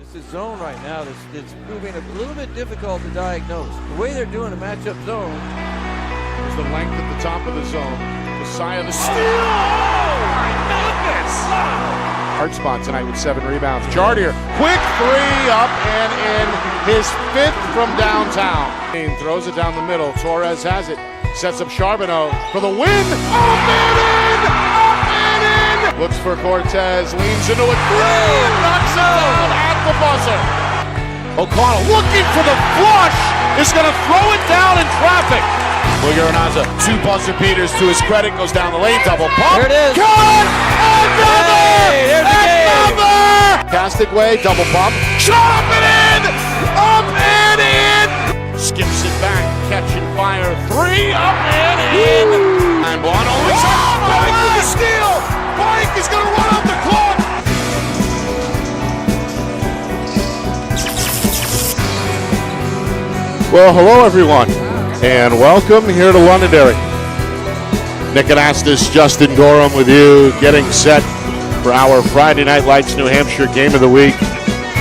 It's a zone right now that's proving a little bit difficult to diagnose. The way they're doing a matchup zone. There's the length at the top of the zone. Messiah the steal! Oh my goodness! Hard spot tonight with 7 rebounds. Jardier, quick three, up and in. His 5th from downtown. Throws it down the middle. Torres has it. Sets up Charbonneau for the win. Up and in! Up and in! Looks for Cortez. Leans into it. Three! Knocks it down at the buzzer. O'Connell looking for the flush. Is going to throw it down in traffic. Gueranaza, 2 buzzer beaters to his credit, goes down the lane, double pump. There it is. Good! Another! Hey, there's the Another! Fantastic way, double pump. Shot up and in! Up and in! Skips it back, catch and fire. 3, up and in! And one only shot. Pike with the steal! Pike is going to run out the clock! Well, hello everyone. And welcome here to Londonderry. Nick Anastas, Justin Gorham with you, getting set for our Friday Night Lights New Hampshire Game of the Week,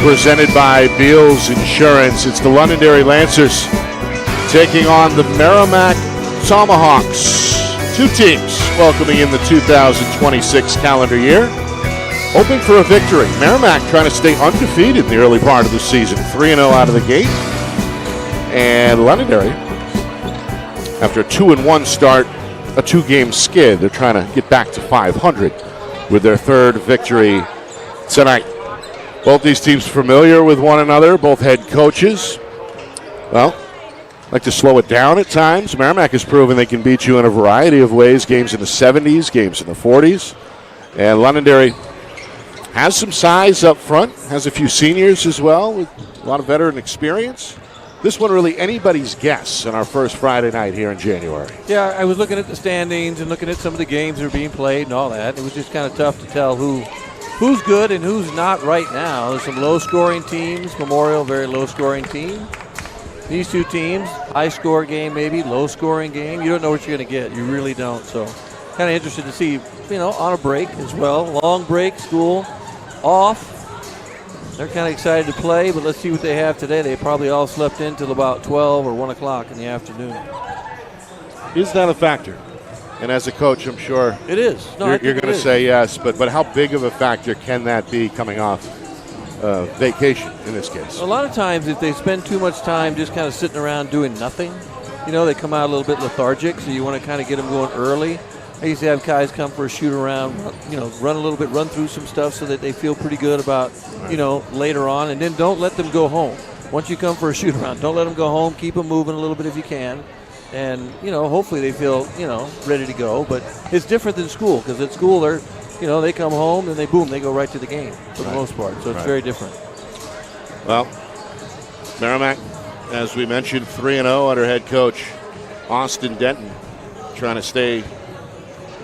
presented by Beals Insurance. It's the Londonderry Lancers taking on the Merrimack Tomahawks. 2 teams welcoming in the 2026 calendar year, hoping for a victory. Merrimack trying to stay undefeated in the early part of the season, 3-0 out of the gate. And Londonderry, after a 2-1 start, a 2-game skid, they're trying to get back to 500 with their 3rd victory tonight. Both these teams familiar with one another, both head coaches. Well, like to slow it down at times. Merrimack has proven they can beat you in a variety of ways, games in the 70s, games in the 40s. And Londonderry has some size up front, has a few seniors as well with a lot of veteran experience. This one really anybody's guess on our first Friday night here in January. Yeah, I was looking at the standings and looking at some of the games that are being played and all that. It was just kind of tough to tell who's good and who's not right now. There's some low-scoring teams. Memorial, very low-scoring team. These 2 teams, high-score game maybe, low-scoring game. You don't know what you're going to get. You really don't. So kind of interested to see, on a break as well. Long break, school, off. They're kind of excited to play, but let's see what they have today. They probably all slept in till about 12 or 1 o'clock in the afternoon. Is that a factor? And as a coach, I'm sure it is. No, you're going to say yes, but how big of a factor can that be coming off vacation in this case? A lot of times if they spend too much time just kind of sitting around doing nothing, they come out a little bit lethargic, so you want to kind of get them going early. I used to have guys come for a shoot around, run a little bit, run through some stuff so that they feel pretty good about, later on. And then don't let them go home. Once you come for a shoot around, don't let them go home. Keep them moving a little bit if you can. And, hopefully they feel, ready to go. But it's different than school because at school they come home and they go right to the game for the most part. So it's very different. Well, Merrimack, as we mentioned, 3-0 under head coach Austin Denton, trying to stay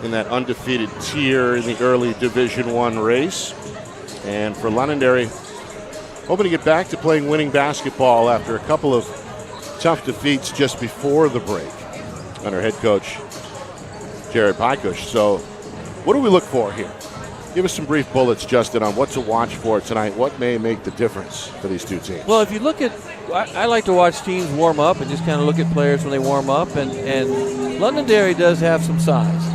in that undefeated tier in the early Division I race. And for Londonderry, hoping to get back to playing winning basketball after a couple of tough defeats just before the break under head coach Jared Pikush. So what do we look for here? Give us some brief bullets, Justin, on what to watch for tonight. What may make the difference for these 2 teams? Well, if you look at, I like to watch teams warm up and just kind of look at players when they warm up. And Londonderry does have some size.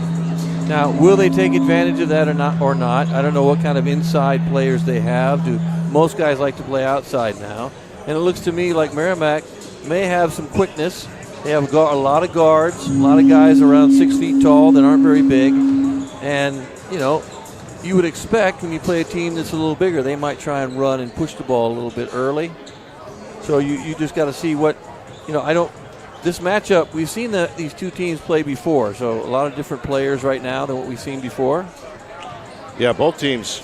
Now, will they take advantage of that or not? I don't know what kind of inside players they have. Most guys like to play outside now. And it looks to me like Merrimack may have some quickness. They have a lot of guards, a lot of guys around 6 feet tall that aren't very big. And, you would expect when you play a team that's a little bigger, they might try and run and push the ball a little bit early. So you just got to see what, this matchup, we've seen these 2 teams play before, so a lot of different players right now than what we've seen before. Yeah, both teams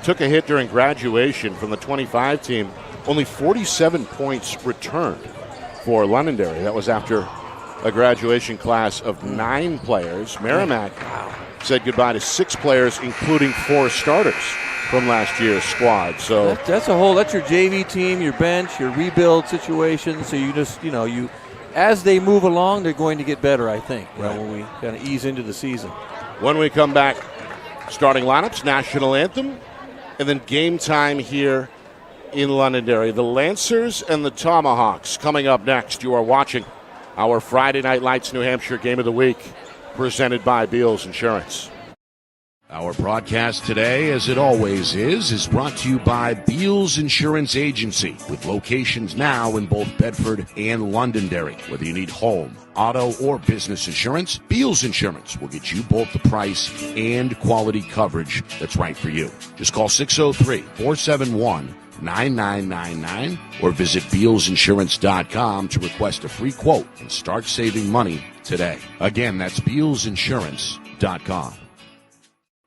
took a hit during graduation from the 25 team. Only 47 points returned for Londonderry. That was after a graduation class of 9 players. Merrimack said goodbye to 6 players, including 4 starters from last year's squad. So that's your JV team, your bench, your rebuild situation. So you just, as they move along, they're going to get better, I think, when we kind of ease into the season. When we come back, starting lineups, national anthem, and then game time here in Londonderry. The Lancers and the Tomahawks coming up next. You are watching our Friday Night Lights New Hampshire Game of the Week, presented by Beals Insurance. Our broadcast today, as it always is brought to you by Beals Insurance Agency, with locations now in both Bedford and Londonderry. Whether you need home, auto, or business insurance, Beals Insurance will get you both the price and quality coverage that's right for you. Just call 603-471-9999 or visit BealsInsurance.com to request a free quote and start saving money today. Again, that's BealsInsurance.com.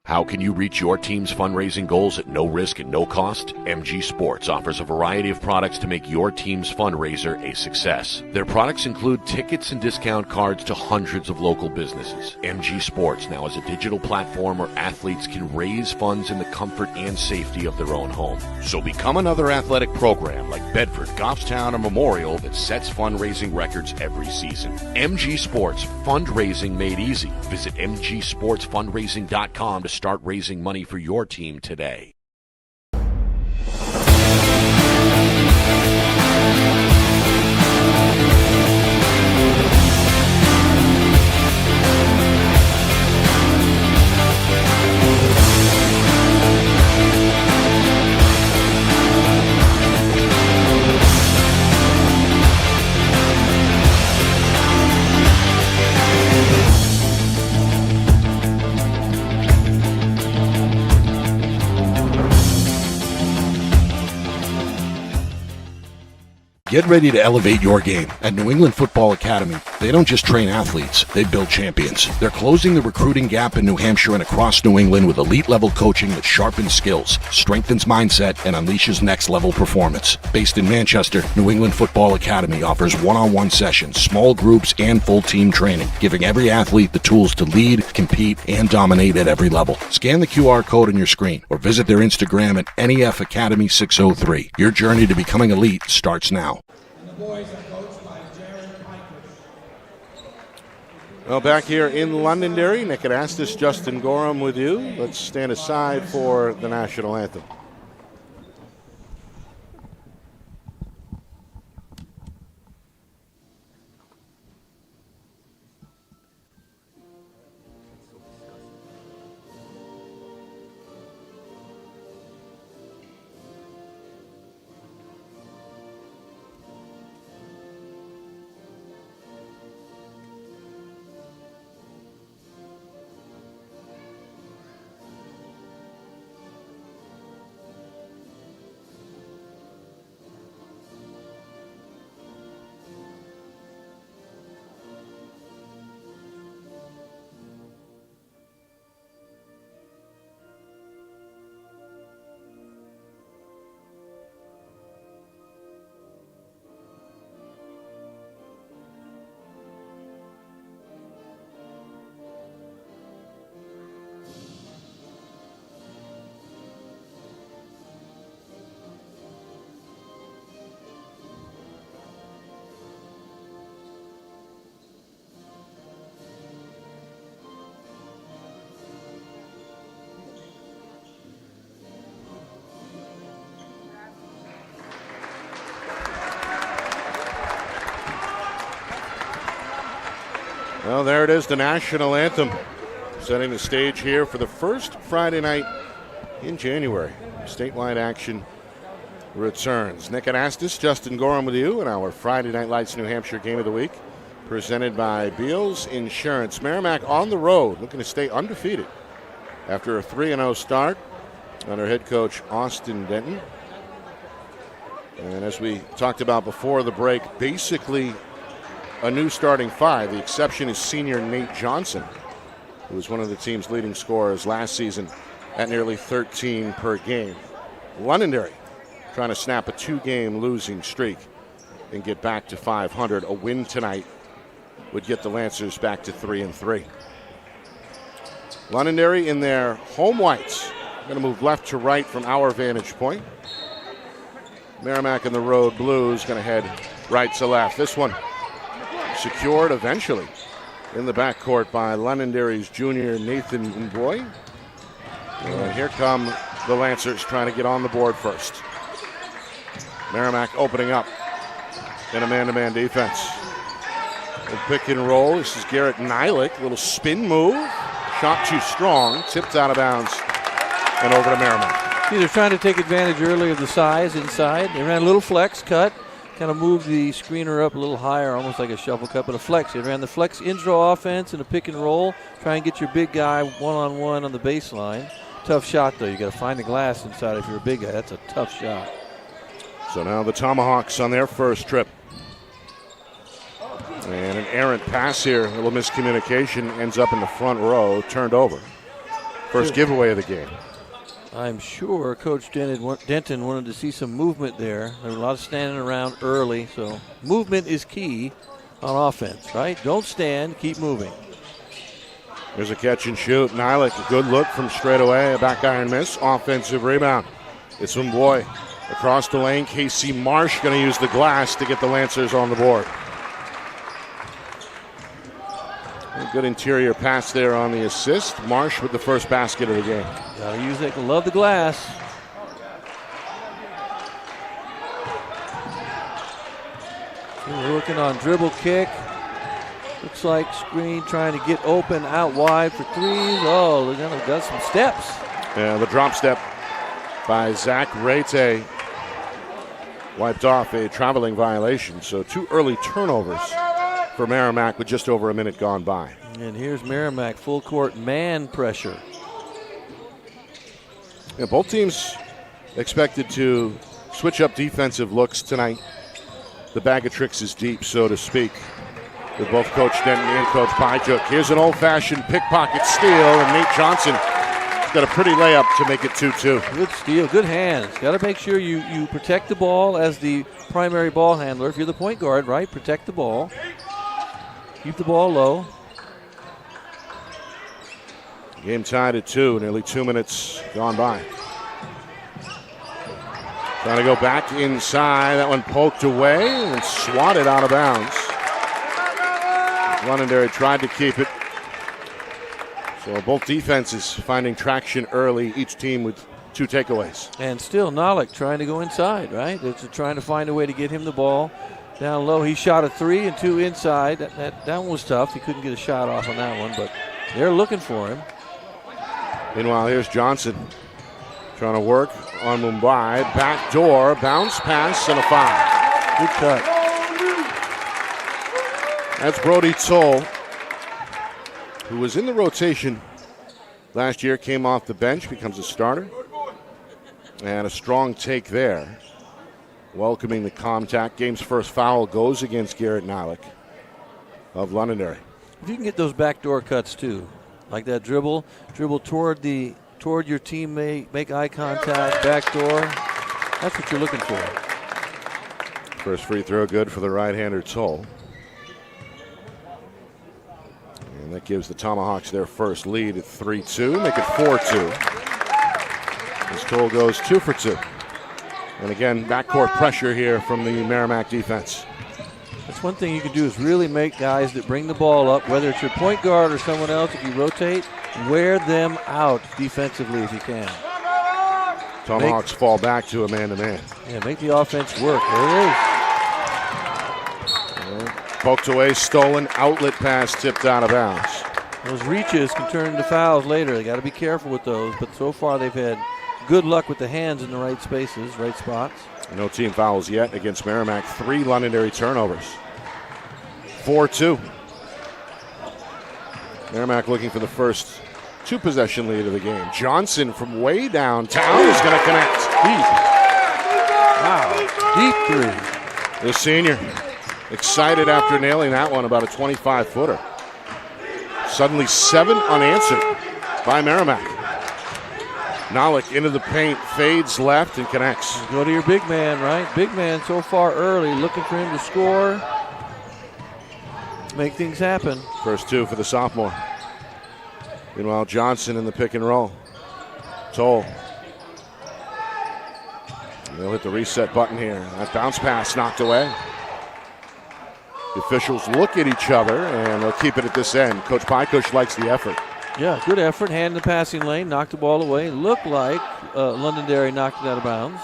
How can you reach your team's fundraising goals at no risk and no cost? MG Sports offers a variety of products to make your team's fundraiser a success. Their products include tickets and discount cards to hundreds of local businesses. MG Sports now has a digital platform where athletes can raise funds in the comfort and safety of their own home. So become another athletic program like Bedford, Goffstown, or Memorial that sets fundraising records every season. MG Sports, fundraising made easy. Visit mgsportsfundraising.com to start raising money for your team today. Get ready to elevate your game. At New England Football Academy, they don't just train athletes, they build champions. They're closing the recruiting gap in New Hampshire and across New England with elite-level coaching that sharpens skills, strengthens mindset, and unleashes next-level performance. Based in Manchester, New England Football Academy offers one-on-one sessions, small groups, and full-team training, giving every athlete the tools to lead, compete, and dominate at every level. Scan the QR code on your screen or visit their Instagram at NEF Academy 603. Your journey to becoming elite starts now. Boys are coached by Jared Piker. Well, back here in Londonderry, Nick Anastas, Justin Gorham with you. Let's stand aside for the national anthem. Well, there it is, the national anthem, setting the stage here for the first Friday night in January. Statewide action returns. Nick Anastas, Justin Gorham with you in our Friday Night Lights New Hampshire Game of the Week, presented by Beals Insurance. Merrimack on the road, looking to stay undefeated after a 3-0 start under head coach Austin Denton. And as we talked about before the break, basically a new starting five. The exception is senior Nate Johnson, who was one of the team's leading scorers last season at nearly 13 per game. Londonderry trying to snap a 2-game losing streak and get back to 500. A win tonight would get the Lancers back to 3-3. Londonderry in their home whites. Going to move left to right from our vantage point. Merrimack in the road blues going to head right to left. This one secured eventually in the backcourt by Londonderry's junior Nathan Mboy. And here come the Lancers trying to get on the board first. Merrimack opening up in a man-to-man defense. A pick and roll. This is Garrett Nylick. Little spin move. Shot too strong. Tipped out of bounds and over to Merrimack. See, they're trying to take advantage early of the size inside. They ran a little flex cut. Kind of moved the screener up a little higher, almost like a shuffle cut, but a flex. They ran the flex intro offense and a pick and roll. Try and get your big guy one-on-one on the baseline. Tough shot, though. You got to find the glass inside if you're a big guy. That's a tough shot. So now the Tomahawks on their first trip. And an errant pass here. A little miscommunication. Ends up in the front row. Turned over. First giveaway of the game. I'm sure Coach Denton wanted to see some movement there. There was a lot of standing around early, so movement is key on offense, right? Don't stand, keep moving. There's a catch and shoot. Nylick, a good look from straight away. A back iron miss. Offensive rebound. It's Boy across the lane. Casey Marsh going to use the glass to get the Lancers on the board. A good interior pass there on the assist. Marsh with the first basket of the game. Gotta use it. Love the glass. We're working on dribble kick. Looks like screen trying to get open out wide for threes. Oh, they're gonna got some steps. Yeah, the drop step by Zach Rete wiped off a traveling violation. So 2 early turnovers for Merrimack with just over a minute gone by. And here's Merrimack, full court man pressure. Yeah, both teams expected to switch up defensive looks tonight. The bag of tricks is deep, so to speak, with both Coach Denton and Coach Pyjuk. Here's an old-fashioned pickpocket steal, and Nate Johnson got a pretty layup to make it 2-2. Good steal, good hands. Got to make sure you protect the ball as the primary ball handler. If you're the point guard, right, protect the ball. Keep the ball low. Game tied at 2, nearly 2 minutes gone by. Trying to go back inside. That one poked away and swatted out of bounds. Londonderry tried to keep it. So both defenses finding traction early, each team with 2 takeaways. And still Nylick trying to go inside, right? It's trying to find a way to get him the ball down low. He shot a 3 and 2 inside. That one was tough. He couldn't get a shot off on that one, but they're looking for him. Meanwhile, here's Johnson trying to work on Mumbai. Back door, bounce pass, and a foul. Good cut. That's Brody Toll, who was in the rotation last year, came off the bench, becomes a starter. And a strong take there. Welcoming the contact. Game's first foul goes against Garrett Nylick of Londonderry. If you can get those backdoor cuts too, like that dribble toward your teammate, make eye contact, backdoor. That's what you're looking for. First free throw good for the right-hander Toll. And that gives the Tomahawks their first lead at 3-2, make it 4-2. As Toll goes 2 for 2. And again, backcourt pressure here from the Merrimack defense. That's one thing you can do is really make guys that bring the ball up, whether it's your point guard or someone else, if you rotate, wear them out defensively if you can. Tomahawks fall back to a man-to-man. Yeah, make the offense work. There it is. Poked away, stolen, outlet pass tipped out of bounds. Those reaches can turn into fouls later. They got to be careful with those, but so far they've had good luck with the hands in the right spaces, right spots. No team fouls yet against Merrimack. 3 Londonderry turnovers. 4-2. Merrimack looking for the first 2-possession lead of the game. Johnson from way downtown is going to connect. Deep. Wow. Deep 3. The senior excited after nailing that one, about a 25-footer. Suddenly 7 unanswered by Merrimack. Nylick into the paint, fades left and connects. You go to your big man, right? Big man so far early, looking for him to score. Make things happen. First 2 for the sophomore. Meanwhile, Johnson in the pick and roll. Toll. They'll hit the reset button here. That bounce pass knocked away. The officials look at each other and they'll keep it at this end. Coach Pykush likes the effort. Yeah, good effort. Hand in the passing lane, knocked the ball away. Looked like Londonderry knocked it out of bounds.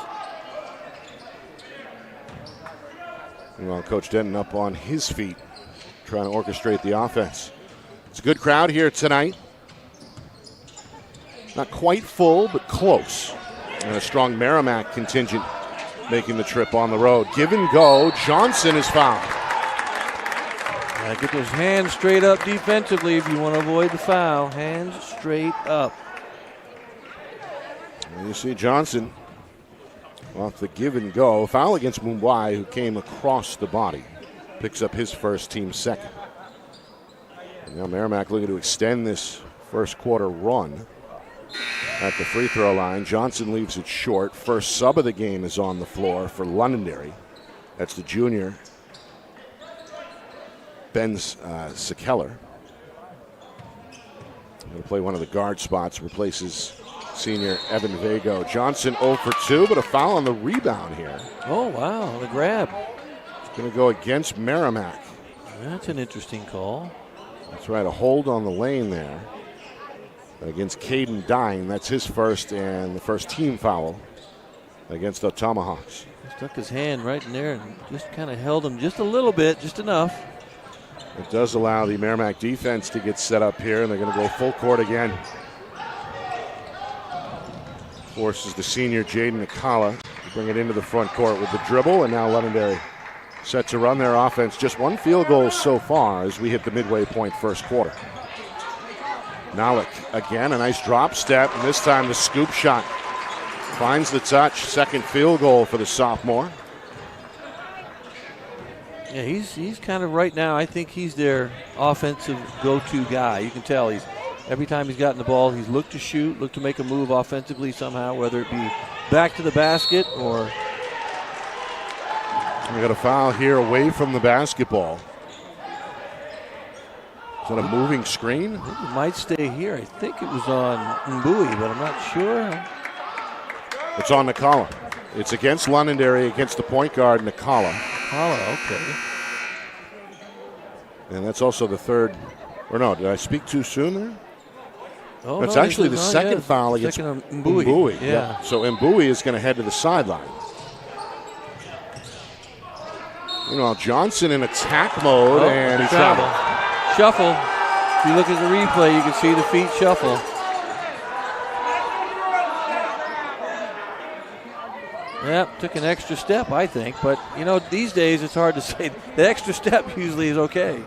Well, Coach Denton up on his feet, trying to orchestrate the offense. It's a good crowd here tonight. Not quite full, but close. And a strong Merrimack contingent making the trip on the road. Give and go. Johnson is fouled. Get those hands straight up defensively if you want to avoid the foul. Hands straight up. And you see Johnson off the give and go. Foul against Mumbai, who came across the body. Picks up his first, team second. And now Merrimack looking to extend this first quarter run at the free throw line. Johnson leaves it short. First sub of the game is on the floor for Londonderry. That's the junior, Ben Sekeller. Going to play one of the guard spots, replaces senior Evan Vago. Johnson 0 for 2, but a foul on the rebound here. Oh, wow, the grab. It's going to go against Merrimack. That's an interesting call. That's right, a hold on the lane there against Caden Dine. That's his first and the first team foul against the Tomahawks. He stuck his hand right in there and just kind of held him just a little bit, just enough. It does allow the Merrimack defense to get set up here, and they're going to go full court again. Forces the senior Jaden Akala to bring it into the front court with the dribble, and now Londonderry set to run their offense. Just one field goal so far as we hit the midway point first quarter. Nalik again, a nice drop step, and this time the scoop shot finds the touch. Second field goal for the sophomore. Yeah, he's kind of right now, I think he's their offensive go-to guy. You can tell every time he's gotten the ball, he's looked to shoot, looked to make a move offensively somehow, whether it be back to the basket or... We got a foul here away from the basketball. Is that a moving screen? I think it might stay here. I think it was on Mbui, but I'm not sure. It's on Nakala. It's against Londonderry, against the point guard, Nakala. Okay. And that's also the third. Or no, did I speak too soon there? Oh, it's actually the second foul against Mbui. Yeah. So Mbui is going to head to the sideline. Meanwhile, Johnson in attack mode, and he traveled. Shuffle. If you look at the replay, you can see the feet shuffle. Yep, took an extra step, I think. But, these days it's hard to say. The extra step usually is okay.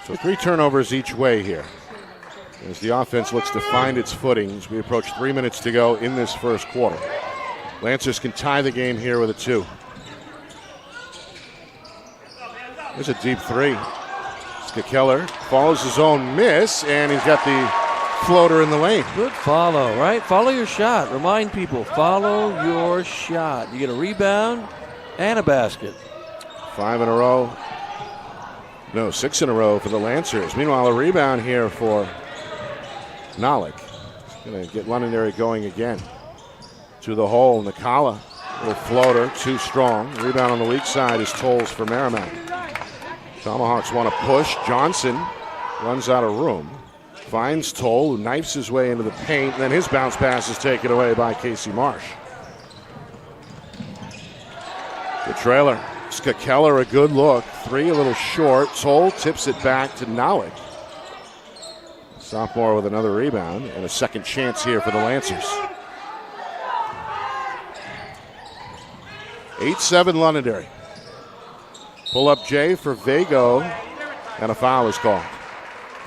So 3 turnovers each way here as the offense looks to find its footing as we approach 3 minutes to go in this first quarter. Lancers can tie the game here with a 2. There's a deep 3. Skakeller follows his own miss, and he's got the floater in the lane. Good follow, right? Follow your shot. Remind people, follow your shot. You get a rebound and a basket. 5 in a row. No, 6 in a row for the Lancers. Meanwhile, a rebound here for Nalik. Going to get Londonderry going again. To the hole, Nakala. Little floater, too strong. Rebound on the weak side is Tolles for Merrimack. Tomahawks want to push. Johnson runs out of room. Finds Toll, who knifes his way into the paint. And then his bounce pass is taken away by Casey Marsh. The trailer. Skakeller, a good look. 3 a little short. Toll tips it back to Nalik. Sophomore with another rebound and a second chance here for the Lancers. 8-7 Londonderry. Pull up Jay for Vago, and a foul is called.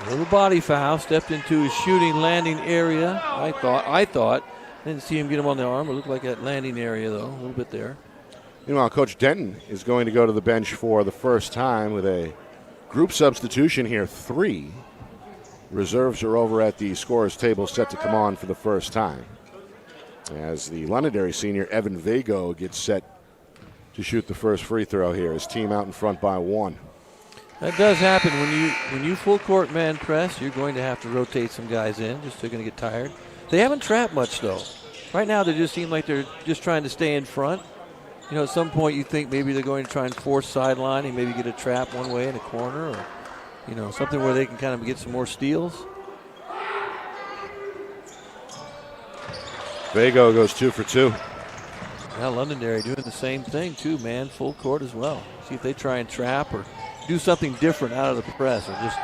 A little body foul, stepped into his shooting landing area. I thought. Didn't see him get him on the arm. It looked like that landing area, though, a little bit there. Meanwhile, Coach Denton is going to go to the bench for the first time with a group substitution here. 3 reserves are over at the scorer's table, set to come on for the first time, as the Londonderry senior Evan Vago gets set to shoot the first free throw here. His team out in front by 1. That does happen when you full court man press. You're going to have to rotate some guys in. Just they're going to get tired. They haven't trapped much though. Right now they just seem like they're just trying to stay in front. At some point you think maybe they're going to try and force sideline and maybe get a trap one way in a corner, or something where they can kind of get some more steals. Vago goes 2 for 2. Now Londonderry doing the same thing too, man. Full court as well. See if they try and trap or do something different out of the press, or just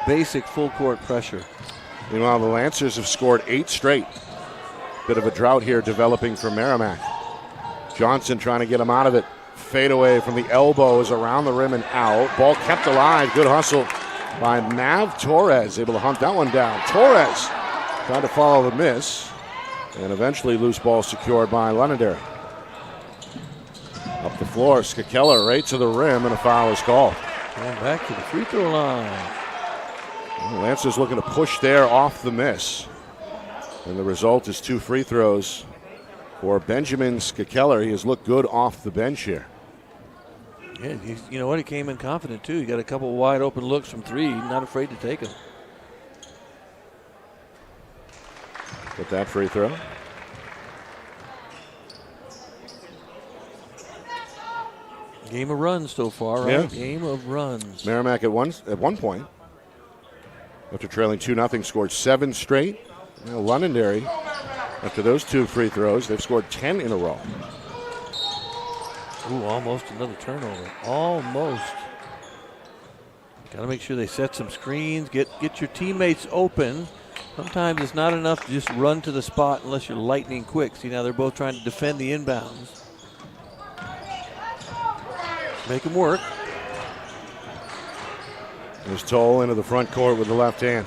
basic full court pressure. Meanwhile, the Lancers have scored 8 straight. Bit of a drought here developing for Merrimack. Johnson trying to get him out of it. Fade away from the elbows around the rim and out. Ball kept alive. Good hustle by Mav Torres. Able to hunt that one down. Torres trying to follow the miss. And eventually loose ball secured by Londonderry. Up the floor, Skakeller right to the rim, and a foul is called. Going back to the free throw line. Well, Lancers looking to push there off the miss. And the result is 2 free throws for Benjamin Skakeller. He has looked good off the bench here. Yeah, you know what? He came in confident too. He got a couple wide open looks from 3. Not afraid to take them. With that free throw. Game of runs so far, right? Yeah. Game of runs. Merrimack at one point, after trailing 2-0, scored 7 straight. Now Londonderry, after those 2 free throws, they've scored 10 in a row. Ooh, almost another turnover. Almost. Got to make sure they set some screens, get your teammates open. Sometimes it's not enough to just run to the spot unless you're lightning quick. See, now they're both trying to defend the inbounds. Make them work. There's Toll into the front court with the left hand.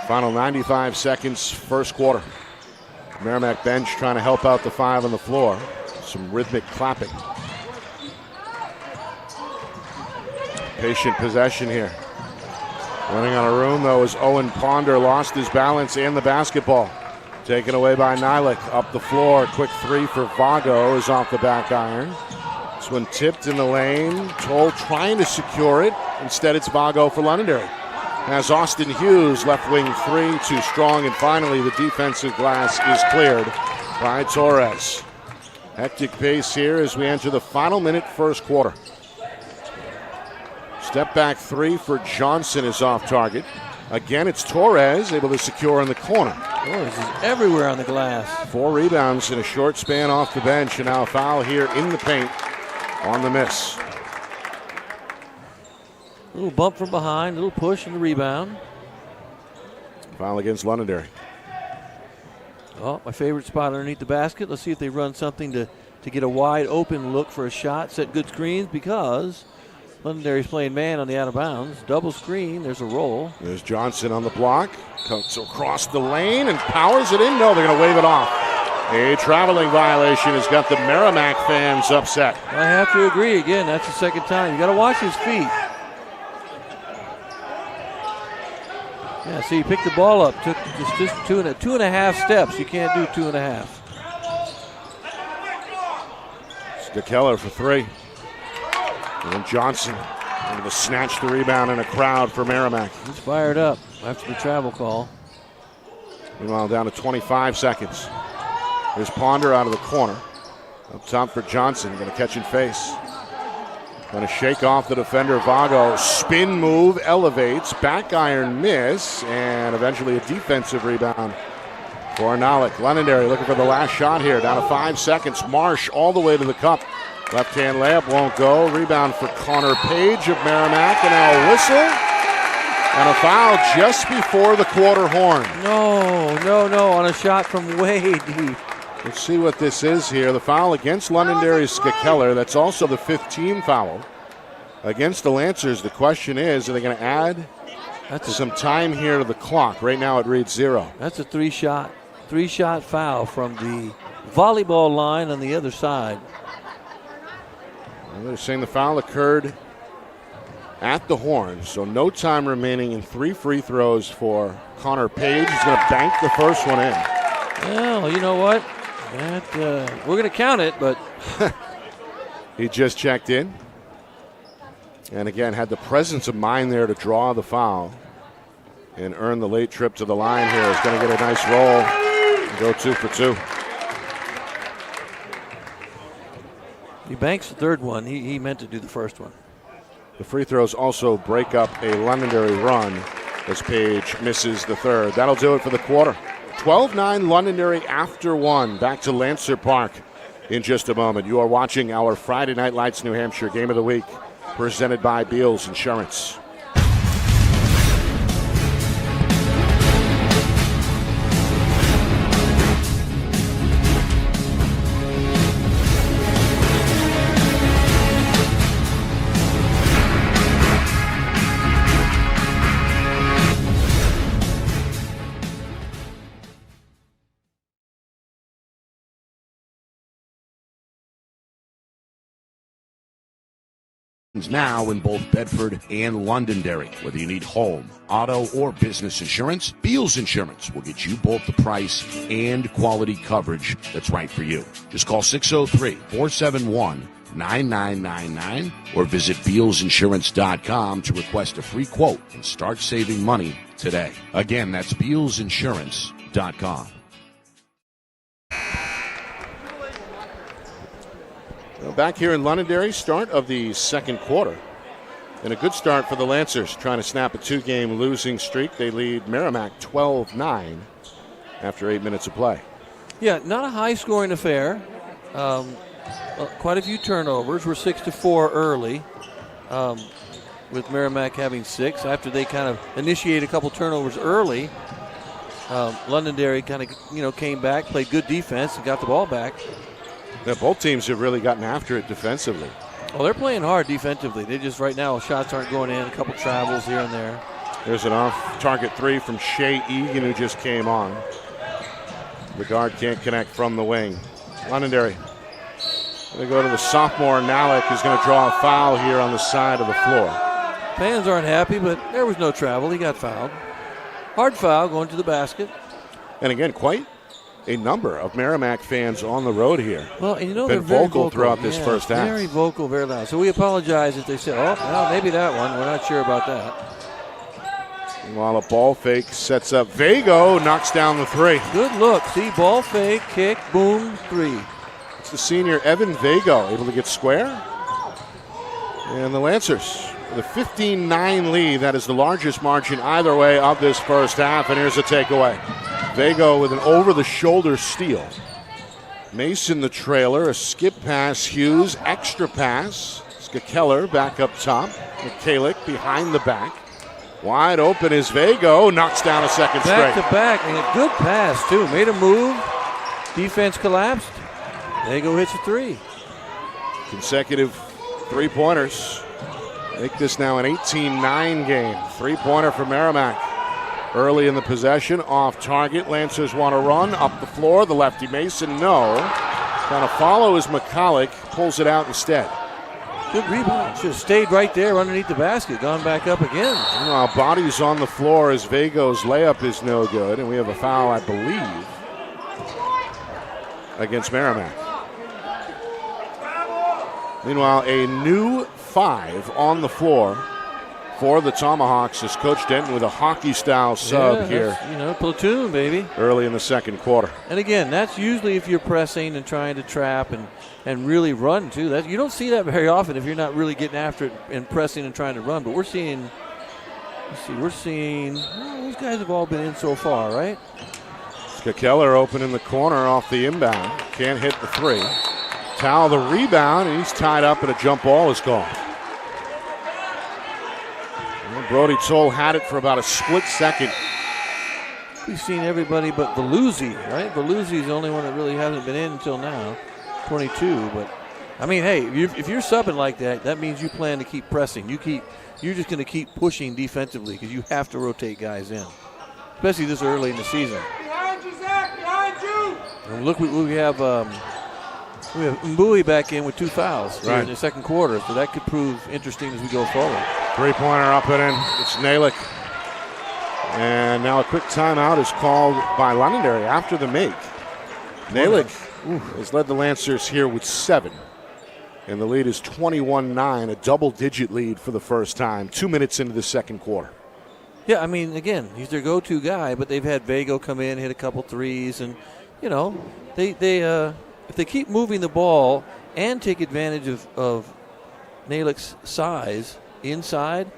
Final 95 seconds, first quarter. Merrimack bench trying to help out the 5 on the floor. Some rhythmic clapping. Patient possession here. Running on a room, though, as Owen Ponder lost his balance and the basketball. Taken away by Nylik. Up the floor. Quick 3 for Vago is off the back iron. This one tipped in the lane. Toll trying to secure it. Instead, it's Vago for Londonderry. As Austin Hughes, left wing 3, too strong. And finally, the defensive glass is cleared by Torres. Hectic pace here as we enter the final minute, first quarter. Step back 3 for Johnson is off target. Again, it's Torres able to secure in the corner. Torres is everywhere on the glass. 4 rebounds in a short span off the bench, and now a foul here in the paint on the miss. A little bump from behind, a little push and the rebound. Foul against Londonderry. Oh, my favorite spot underneath the basket. Let's see if they run something to get a wide open look for a shot, set good screens, because Londonderry's playing man on the out of bounds. Double screen, there's a roll. There's Johnson on the block. Comes across the lane and powers it in. No, they're going to wave it off. A traveling violation has got the Merrimack fans upset. I have to agree again. That's the second time. You got to watch his feet. Yeah, see, he picked the ball up. Took just 2.5 steps. You can't do 2.5. Skakeller for 3. And then Johnson able to snatch the rebound in a crowd for Merrimack. He's fired up after the travel call. Meanwhile, down to 25 seconds. There's Ponder out of the corner. Up top for Johnson. Going to catch and face. Going to shake off the defender, Vago. Spin move, elevates. Back iron miss. And eventually a defensive rebound for Nylik. Londonderry looking for the last shot here. Down to 5 seconds. Marsh all the way to the cup. Left-hand layup won't go. Rebound for Connor Page of Merrimack. And now a whistle. And a foul just before the quarter horn. No, on a shot from way deep. Let's see what this is here. The foul against Londonderry's Skakeller. That's also the 5th team foul. Against the Lancers, the question is, are they going to add some time here to the clock? Right now it reads 0. That's a three-shot foul from the volleyball line on the other side. Well, they're saying the foul occurred at the horn, so no time remaining and 3 free throws for Connor Page. He's going to bank the first one in. Well, you know what? We're going to count it, but he just checked in. And again, had the presence of mind there to draw the foul and earn the late trip to the line here. He's going to get a nice roll and go 2 for 2. He banks the third one. He meant to do the first one. The free throws also break up a Londonderry run as Page misses the third. That'll do it for the quarter. 12-9 Londonderry after one. Back to Lancer Park in just a moment. You are watching our Friday Night Lights New Hampshire Game of the Week, presented by Beals Insurance. Now in both Bedford and Londonderry. Whether you need home, auto, or business insurance, Beals Insurance will get you both the price and quality coverage that's right for you. Just call 603-471-9999 or visit BealsInsurance.com to request a free quote and start saving money today. Again, that's BealsInsurance.com. Back here in Londonderry, start of the second quarter. And a good start for the Lancers, trying to snap a two-game losing streak. They lead Merrimack 12-9 after 8 minutes of play. Yeah, not a high-scoring affair. Quite a few turnovers. We're 6-4 early, with Merrimack having 6. After they kind of initiated a couple turnovers early, Londonderry kind of came back, played good defense, and got the ball back. Yeah, both teams have really gotten after it defensively. Well, they're playing hard defensively. They just right now shots aren't going in. A couple travels here and there. There's an off-target three from Shea Egan, who just came on. The guard can't connect from the wing. Londonderry. They go to the sophomore Nalick, who's going to draw a foul here on the side of the floor. Fans aren't happy, but there was no travel. He got fouled. Hard foul going to the basket. And again, quite a number of Merrimack fans on the road here. Well, and been they're very vocal throughout this first half. Very vocal, very loud. So we apologize if they say, oh, well, maybe that one. We're not sure about that. While a ball fake sets up Vago, knocks down the three. Good look. See, ball fake, kick, boom, three. It's the senior Evan Vago able to get square. And the Lancers with a 15-9 lead. That is the largest margin either way of this first half. And here's a takeaway. Vago with an over-the-shoulder steal. Mason the trailer, a skip pass, Hughes, extra pass. Skakeller back up top. Mikalik behind the back. Wide open is Vago, knocks down a second straight. Back to back, and a good pass, too. Made a move. Defense collapsed. Vago hits a three. Consecutive three-pointers. Make this now an 18-9 game. Three-pointer for Merrimack. Early in the possession, off target. Lancers want to run up the floor. The lefty Mason, no. Trying to follow is McCulloch, pulls it out instead. Good rebound. Should have stayed right there underneath the basket. Gone back up again. Meanwhile, bodies on the floor as Vago's layup is no good. And we have a foul, I believe, against Merrimack. Meanwhile, a new 5 on the floor for the Tomahawks as Coach Denton with a hockey-style sub here. Platoon, baby. Early in the second quarter. And again, that's usually if you're pressing and trying to trap and really run, too. You don't see that very often if you're not really getting after it and pressing and trying to run. But we're seeing, those guys have all been in so far, right? Skakeller open in the corner off the inbound. Can't hit the three. Towel the rebound, and he's tied up, and a jump ball is gone. Brody Toll had it for about a split second. We've seen everybody but Veluzzi, right? Veluzzi's the only one that really hasn't been in until now, 22. But, I mean, hey, if you're subbing like that, that means you plan to keep pressing. You're just going to keep pushing defensively because you have to rotate guys in, especially this early in the season. Behind you, Zach, behind you! And look, we have Mbui back in with 2 fouls here in the second quarter, so that could prove interesting as we go forward. Three-pointer up and in. It's Nalick. And now a quick timeout is called by Londonderry after the make. Nalick has led the Lancers here with 7. And the lead is 21-9, a double-digit lead for the first time, 2 minutes into the second quarter. Yeah, I mean, again, he's their go-to guy, but they've had Vago come in, hit a couple threes, and, if they keep moving the ball and take advantage of Nalick's size inside,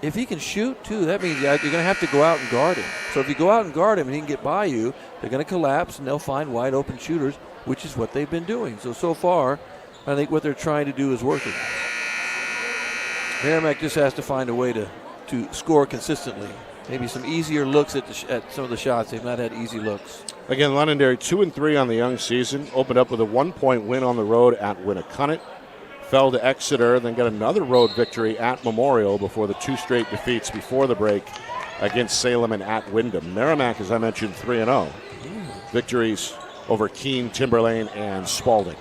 if he can shoot, too, that means you're going to have to go out and guard him. So if you go out and guard him and he can get by you, they're going to collapse and they'll find wide open shooters, which is what they've been doing. So far, I think what they're trying to do is working. Merrimack just has to find a way to score consistently. Maybe some easier looks at some of the shots. They've not had easy looks. Again, Londonderry 2-3 on the young season. Opened up with a 1-point win on the road at Winnicott. Fell to Exeter, then got another road victory at Memorial before the 2 straight defeats before the break against Salem and at Wyndham. Merrimack, as I mentioned, 3-0. Victories over Keene, Timberlane, and Spalding.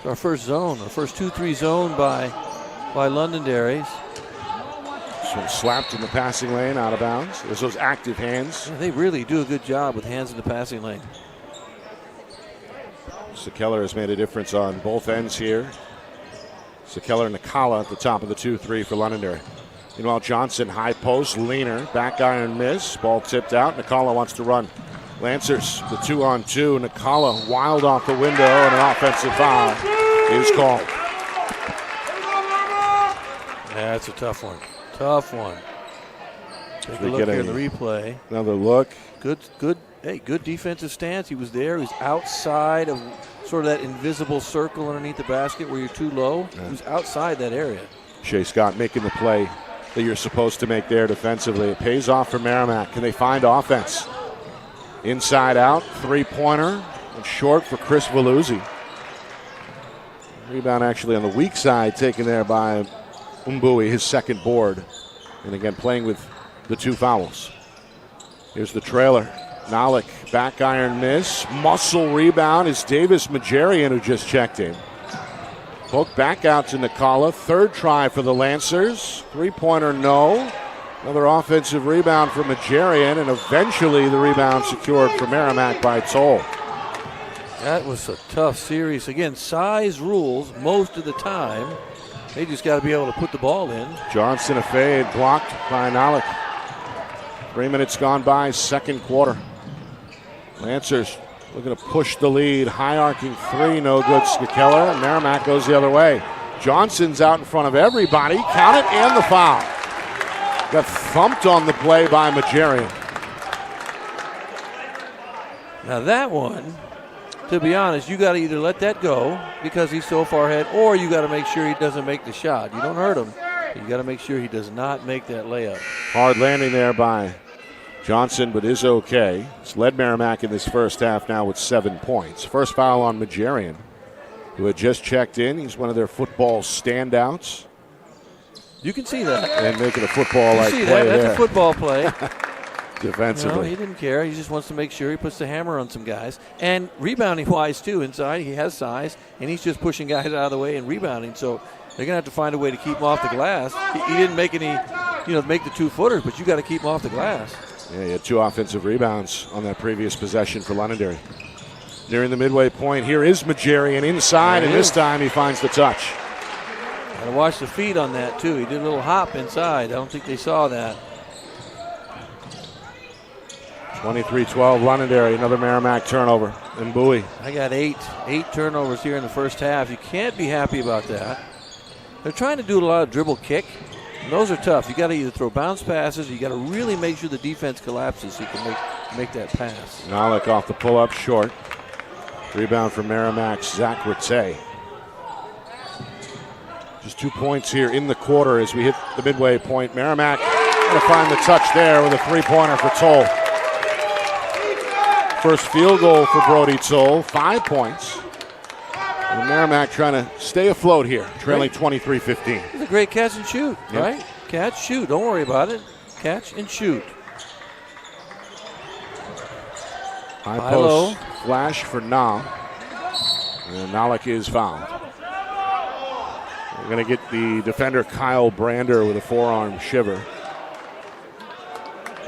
Our first 2-3 zone by Londonderry. This one slapped in the passing lane, out of bounds. There's those active hands. Yeah, they really do a good job with hands in the passing lane. Sekeller has made a difference on both ends here. Sekeller and Nakala at the top of the 2-3 for Londonderry. Meanwhile, Johnson, high post, leaner, back iron miss. Ball tipped out. Nakala wants to run. Lancers, the 2-on-2. Nakala wild off the window, and an offensive foul is called. Yeah, that's a tough one. Tough one. Take a look here in the replay. Another look. Good defensive stance. He was there. He was outside of sort of that invisible circle underneath the basket where you're too low. Yeah. He was outside that area. Shea Scott making the play that you're supposed to make there defensively. It pays off for Merrimack. Can they find offense? Inside out, 3-pointer, and short for Chris Valuzzi. Rebound actually on the weak side taken there by Mbui, his second board. And again, playing with the 2 fouls. Here's the trailer. Nalik, back iron miss. Muscle rebound is Davis Majarian, who just checked in. Poke back out to Nakala. Third try for the Lancers. 3-pointer, no. Another offensive rebound for Majarian, and eventually the rebound secured for Merrimack by Toll. That was a tough series. Again, size rules most of the time. They just got to be able to put the ball in. Johnson, a fade, blocked by Nalik. 3 minutes gone by, second quarter. Lancers looking to push the lead. High arcing 3, no good. Sekeller. Merrimack goes the other way. Johnson's out in front of everybody. Count it, and the foul. Got thumped on the play by Majarian. Now that one, to be honest, you got to either let that go because he's so far ahead, or you got to make sure he doesn't make the shot. You don't hurt him. You got to make sure he does not make that layup. Hard landing there by Johnson, but is okay. It's led Merrimack in this first half now with 7 points. First foul on Majarian, who had just checked in. He's one of their football standouts. You can see that. And making a football-like play there. That's a football play. Defensively. No, he didn't care. He just wants to make sure he puts the hammer on some guys. And rebounding-wise, too, inside, he has size, and he's just pushing guys out of the way and rebounding. So they're going to have to find a way to keep him off the glass. He didn't make any, make the 2-footers, but you got to keep him off the glass. Yeah, he had 2 offensive rebounds on that previous possession for Londonderry. Nearing the midway point, here is Majarian inside, and this time he finds the touch. Got to watch the feet on that, too. He did a little hop inside. I don't think they saw that. 23-12 Londonderry, another Merrimack turnover. And Bowie. I got eight turnovers here in the first half. You can't be happy about that. They're trying to do a lot of dribble kick. And those are tough. You got to either throw bounce passes, or you got to really make sure the defense collapses so you can make that pass. Nalik off the pull-up short. Rebound for Merrimack's Zach Rattay. Just 2 points here in the quarter as we hit the midway point. Merrimack going to find the touch there with a 3-pointer for Toll. First field goal for Brody Toll, 5 points. And Merrimack trying to stay afloat here, trailing 23-15. It's a great catch and shoot, right? Catch, shoot. Don't worry about it. Catch and shoot. High post flash for Nam. And Nalik is fouled. We're going to get the defender Kyle Brander with a forearm shiver.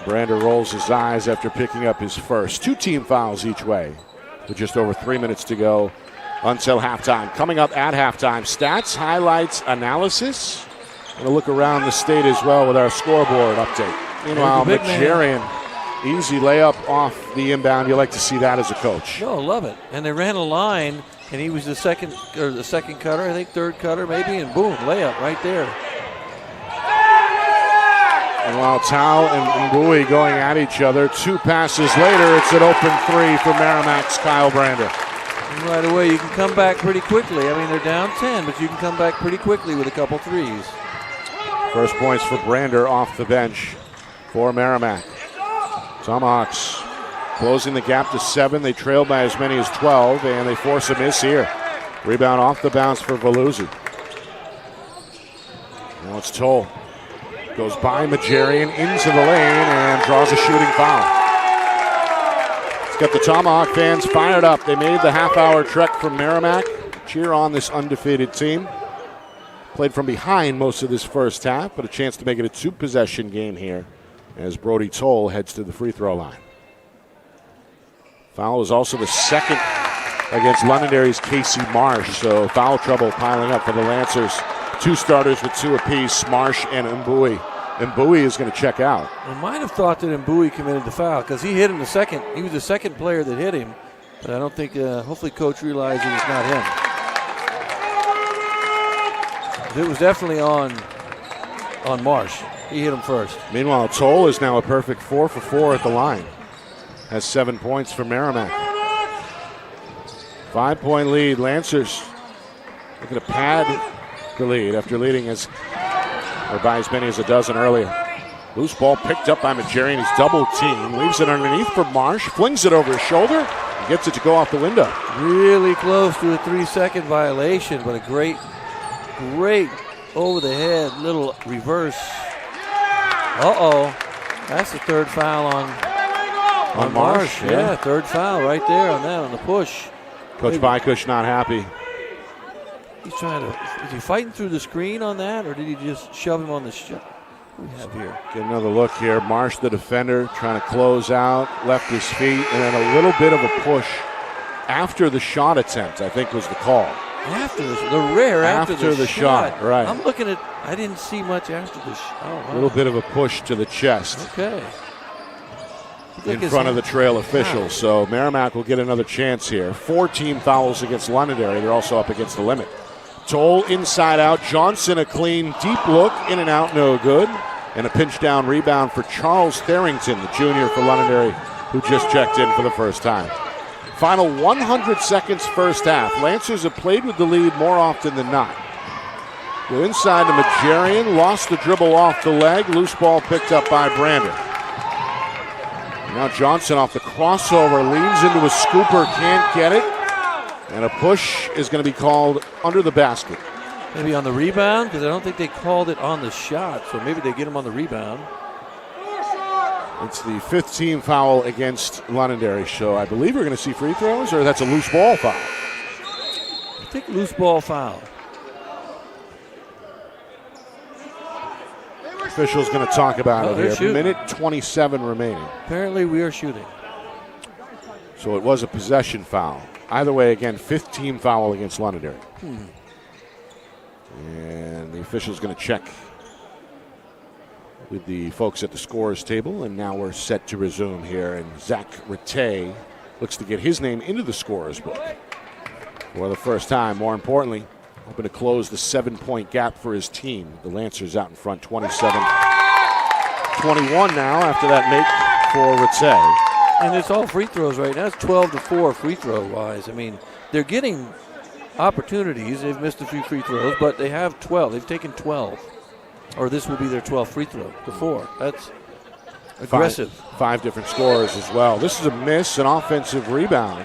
Brander rolls his eyes after picking up his first. 2 team fouls each way with just over 3 minutes to go until halftime. Coming up at halftime, stats, highlights, analysis. Going to look around the state as well with our scoreboard update. Meanwhile, Majarian, easy layup off the inbound. You like to see that as a coach. No, love it. And they ran a line, and he was the second cutter, I think third cutter maybe, and boom, layup right there. Meanwhile, Tao and Bowie going at each other. 2 passes later, it's an open 3 for Merrimack's Kyle Brander. And right away, you can come back pretty quickly. I mean, they're down 10, but you can come back pretty quickly with a couple threes. First points for Brander off the bench for Merrimack. Tomahawks closing the gap to 7. They trail by as many as 12, and they force a miss here. Rebound off the bounce for Veluzzi. Now it's Toll. Goes by Majarian into the lane and draws a shooting foul. It's got the Tomahawk fans fired up. They made the half-hour trek from Merrimack. Cheer on this undefeated team. Played from behind most of this first half, but a chance to make it a 2-possession game here as Brody Toll heads to the free throw line. Foul is also the second against Londonderry's Casey Marsh, so foul trouble piling up for the Lancers. 2 starters with 2 apiece, Marsh and Mbui. Mbui is going to check out. I might have thought that Mbui committed the foul because he hit him the second. He was the second player that hit him, but I don't think, hopefully Coach realized it was not him. It was definitely on Marsh. He hit him first. Meanwhile, Toll is now a perfect 4 for 4 at the line. Has 7 points for Merrimack. 5-point lead. Lancers looking to pad the lead after leading by as many as a dozen earlier. Loose ball picked up by Majarian. He's double teamed. Leaves it underneath for Marsh. Flings it over his shoulder. And gets it to go off the window. Really close to a 3-second violation, but a great over the head little reverse. That's the 3rd foul on Marsh. Yeah, 3rd foul right there on that, on the push. Coach Bykush not happy. He's trying to, is he fighting through the screen on that, or did he just shove him on the shot? What do we have here? Get another look here. Marsh, the defender, trying to close out, left his feet, and then a little bit of a push after the shot attempt, I think was the call. After the shot, right. I'm looking at, I didn't see much after the shot. Oh, wow. A little bit of a push to the chest. Okay. In front of the trail officials. So Merrimack will get another chance here. 4 team fouls against Londonderry. They're also up against the limit. Toll inside out. Johnson a clean deep look. In and out, no good. And a pinch down rebound for Charles Tharrington, the junior for Londonderry, who just checked in for the first time. Final 100 seconds first half. Lancers have played with the lead more often than not. Go inside to Majarian. Lost the dribble off the leg. Loose ball picked up by Brander. Now Johnson off the crossover, leans into a scooper, can't get it. And a push is going to be called under the basket. Maybe on the rebound, because I don't think they called it on the shot, so maybe they get him on the rebound. It's the 5th team foul against Londonderry, so I believe we're going to see free throws, or that's a loose ball foul? I think loose ball foul. Official's going to talk about it here. Shooting. Minute 27 remaining. Apparently we are shooting. So it was a possession foul. Either way, again, 5th team foul against Londonderry. And the official's going to check with the folks at the scorers table, and now we're set to resume here. And Zach Rattay looks to get his name into the scorers book for the first time. More importantly, hoping to close the 7-point gap for his team. The Lancers out in front, 27-21 now after that make for Rattay. And it's all free throws right now. It's 12-4 free throw wise. I mean, they're getting opportunities. They've missed a few free throws, but they have 12. They've taken 12. Or this will be their 12th free throw to 4. That's aggressive. 5 different scorers as well. This is a miss, an offensive rebound.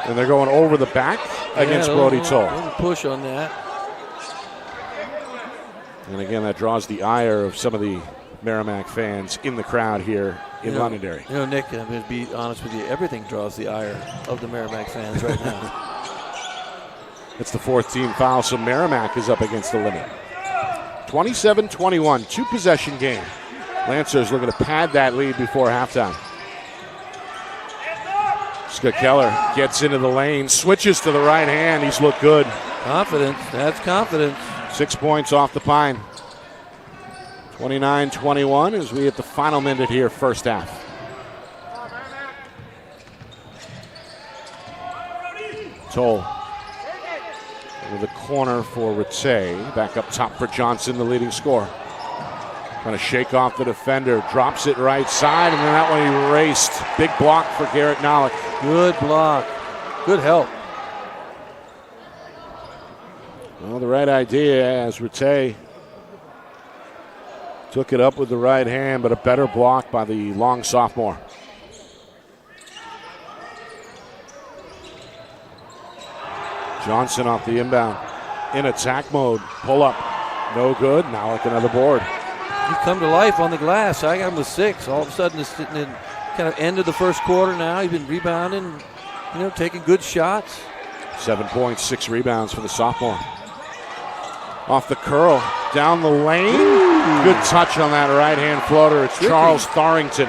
And they're going over the back against Brody Toll. A little push on that. And again, that draws the ire of some of the Merrimack fans in the crowd here in Londonderry. You know, Nick, I'm going to be honest with you. Everything draws the ire of the Merrimack fans right now. It's the 4th team foul, so Merrimack is up against the limit. 27-21, 2-possession game. Lancers looking to pad that lead before halftime. Scott Keller gets into the lane, switches to the right hand. He's looked good. Confidence. That's confidence. 6 points off the pine. 29-21 as we hit the final minute here, first half. Toll over the corner for Rattay. Back up top for Johnson, the leading scorer. Going to shake off the defender, drops it right side, and then that one erased. Big block for Garrett Nollick. Good block. Good help. Well, the right idea as Rattay took it up with the right hand, but a better block by the long sophomore. Johnson off the inbound. In attack mode. Pull up. No good. Nollick another board. You come to life on the glass. I got him with 6. All of a sudden, it's sitting in kind of end of the first quarter now. He's been rebounding, taking good shots. 7 points, 6 rebounds for the sophomore. Off the curl, down the lane. Ooh. Good touch on that right-hand floater. It's tricky. Charles Tharrington.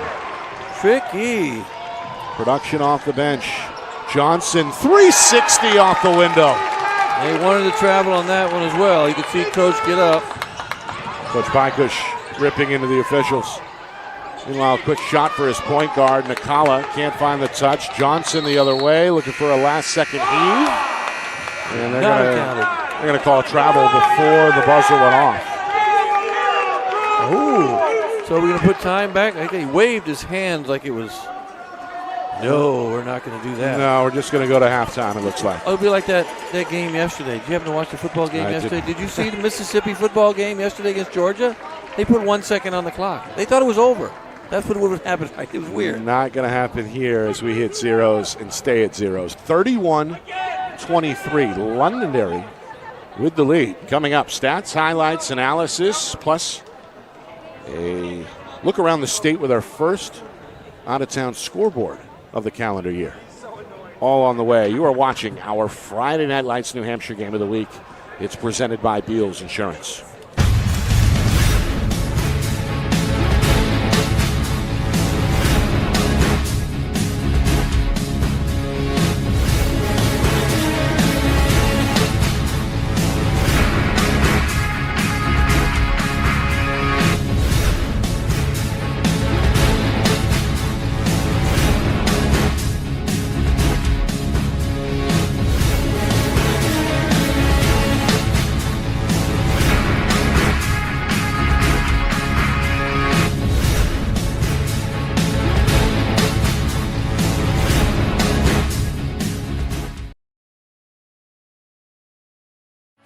Tricky. Production off the bench. Johnson, 360 off the window. They wanted to travel on that one as well. You could see Coach get up. Coach Bykush ripping into the officials. Meanwhile, a quick shot for his point guard. Nakala can't find the touch. Johnson the other way, looking for a last-second heave. And they're going to call a travel before the buzzer went off. Oh, so we're going to put time back? I think he waved his hands like it was, no, we're not going to do that. No, we're just going to go to halftime, it looks like. Oh, it'll be like that game yesterday. Did you happen to watch the football game yesterday? Did you see the Mississippi football game yesterday against Georgia? They put 1 second on the clock. They thought it was over. That's what would have happened. It was weird. Not going to happen here as we hit zeros and stay at zeros. 31-23. Londonderry with the lead. Coming up, stats, highlights, analysis, plus a look around the state with our first out-of-town scoreboard of the calendar year. All on the way. You are watching our Friday Night Lights New Hampshire Game of the Week. It's presented by Beals Insurance.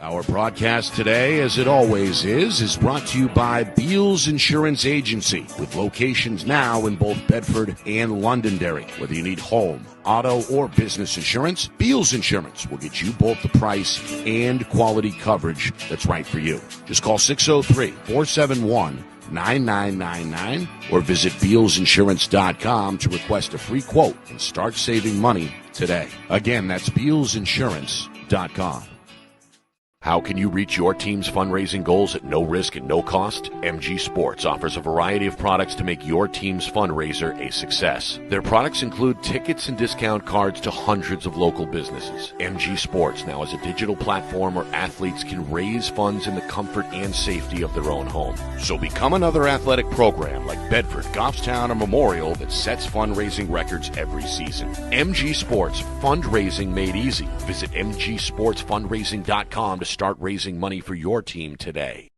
Our broadcast today, as it always is brought to you by Beals Insurance Agency, with locations now in both Bedford and Londonderry. Whether you need home, auto, or business insurance, Beals Insurance will get you both the price and quality coverage that's right for you. Just call 603-471-9999 or visit BealsInsurance.com to request a free quote and start saving money today. Again, that's BealsInsurance.com. How can you reach your team's fundraising goals at no risk and no cost? MG Sports offers a variety of products to make your team's fundraiser a success. Their products include tickets and discount cards to hundreds of local businesses. MG Sports now has a digital platform where athletes can raise funds in the comfort and safety of their own home. So become another athletic program like Bedford, Goffstown, or Memorial that sets fundraising records every season. MG Sports, fundraising made easy. Visit mgsportsfundraising.com to start raising money for your team today.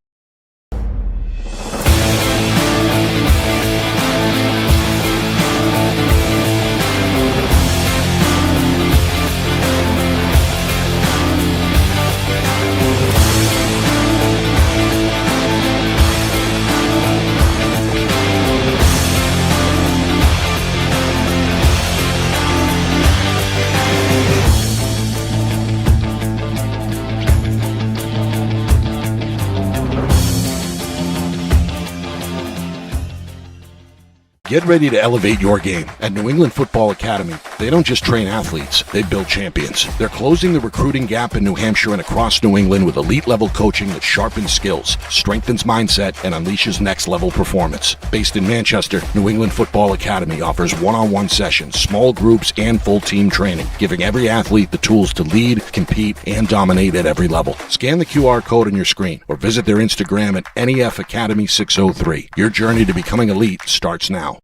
Get ready to elevate your game. At New England Football Academy, they don't just train athletes, they build champions. They're closing the recruiting gap in New Hampshire and across New England with elite-level coaching that sharpens skills, strengthens mindset, and unleashes next-level performance. Based in Manchester, New England Football Academy offers one-on-one sessions, small groups, and full-team training, giving every athlete the tools to lead, compete, and dominate at every level. Scan the QR code on your screen or visit their Instagram at NEF Academy 603. Your journey to becoming elite starts now.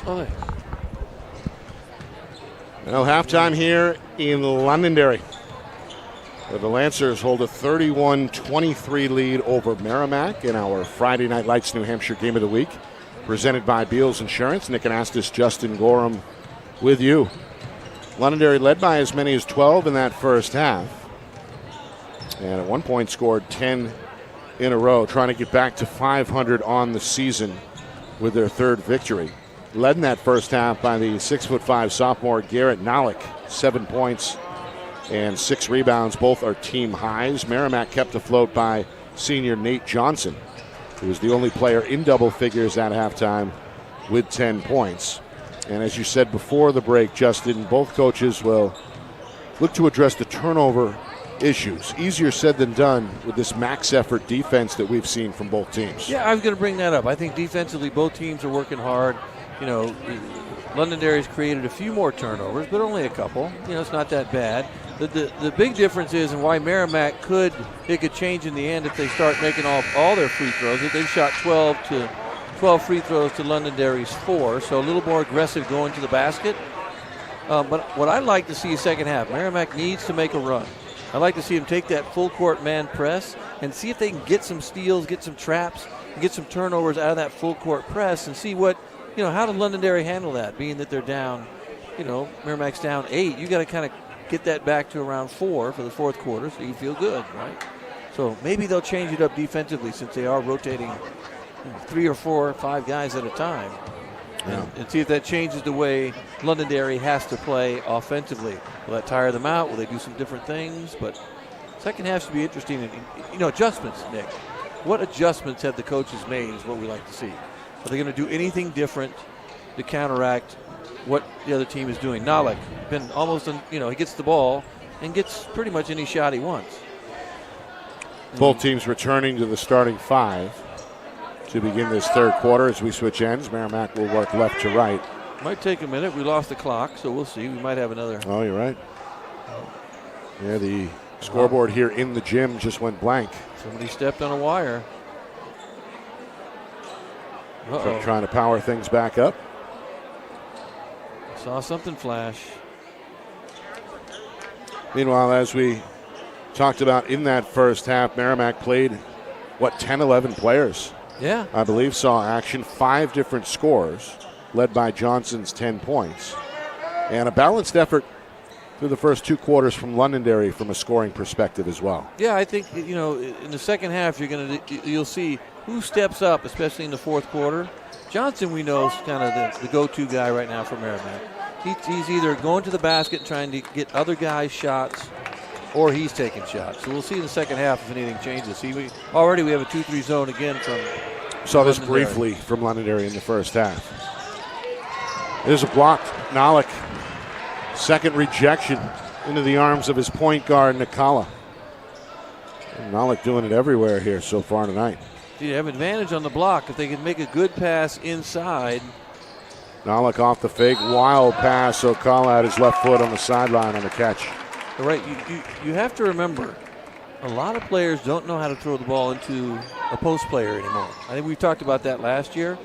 Oh, Well, halftime here in Londonderry, where the Lancers hold a 31-23 lead over Merrimack in our Friday Night Lights New Hampshire Game of the Week, presented by Beals Insurance. Nick Anastas, Justin Gorham with you. Londonderry led by as many as 12 in that first half, and at one point scored 10 in a row, trying to get back to 500 on the season with their third victory. Led in that first half by the 6'5" sophomore Garrett Nolick, 7 points and 6 rebounds. Both are team highs. Merrimack kept afloat by senior Nate Johnson, who was the only player in double figures at halftime with 10 points. And as you said before the break, Justin, both coaches will look to address the turnover issues. Easier said than done with this max effort defense that we've seen from both teams. Yeah, I was going to bring that up. I think defensively both teams are working hard. You know, Londonderry's created a few more turnovers, but only a couple. You know, it's not that bad. The big difference is, and why Merrimack could change in the end if they start making all their free throws. They shot 12 free throws to Londonderry's 4, so a little more aggressive going to the basket. But what I'd like to see second half, Merrimack needs to make a run. I'd like to see them take that full court man press and see if they can get some steals, get some traps, and get some turnovers out of that full court press, and see what, you know, how did Londonderry handle that, being that they're down, you know, Merrimack's down 8. You got to kind of get that back to around 4 for the fourth quarter so you feel good, right? So maybe they'll change it up defensively since they are rotating 3 or 4 or 5 guys at a time. Yeah. And see if that changes the way Londonderry has to play offensively. Will that tire them out? Will they do some different things? But second half should be interesting. And, you know, adjustments, Nick. What adjustments have the coaches made is what we like to see. Are they going to do anything different to counteract what the other team is doing? Nolick, been almost, he gets the ball and gets pretty much any shot he wants. Both teams returning to the starting 5 to begin this third quarter as we switch ends. Merrimack will work left to right. Might take a minute. We lost the clock, so we'll see. We might have another. Oh, you're right. Yeah, the scoreboard here in the gym just went blank. Somebody stepped on a wire. So trying to power things back up. Saw something flash. Meanwhile, as we talked about in that first half, Merrimack played, 10, 11 players? Yeah. I believe saw action, 5 different scores, led by Johnson's 10 points. And a balanced effort through the first 2 quarters from Londonderry from a scoring perspective as well. Yeah, I think, in the second half you'll see who steps up, especially in the fourth quarter. Johnson, we know, is kind of the go-to guy right now for Merrimack. He's either going to the basket and trying to get other guys shots, or he's taking shots. So we'll see in the second half if anything changes. Already we have a 2-3 zone again from Saw this briefly from Londonderry in the first half. There's a blocked Nolick. Second rejection into the arms of his point guard, Nikala. Nolick doing it everywhere here so far tonight. They have advantage on the block if they can make a good pass inside. Nolick off the fake, wild pass. Okala had his left foot on the sideline on the catch. All right, you have to remember, a lot of players don't know how to throw the ball into a post player anymore. I think we talked about that last year.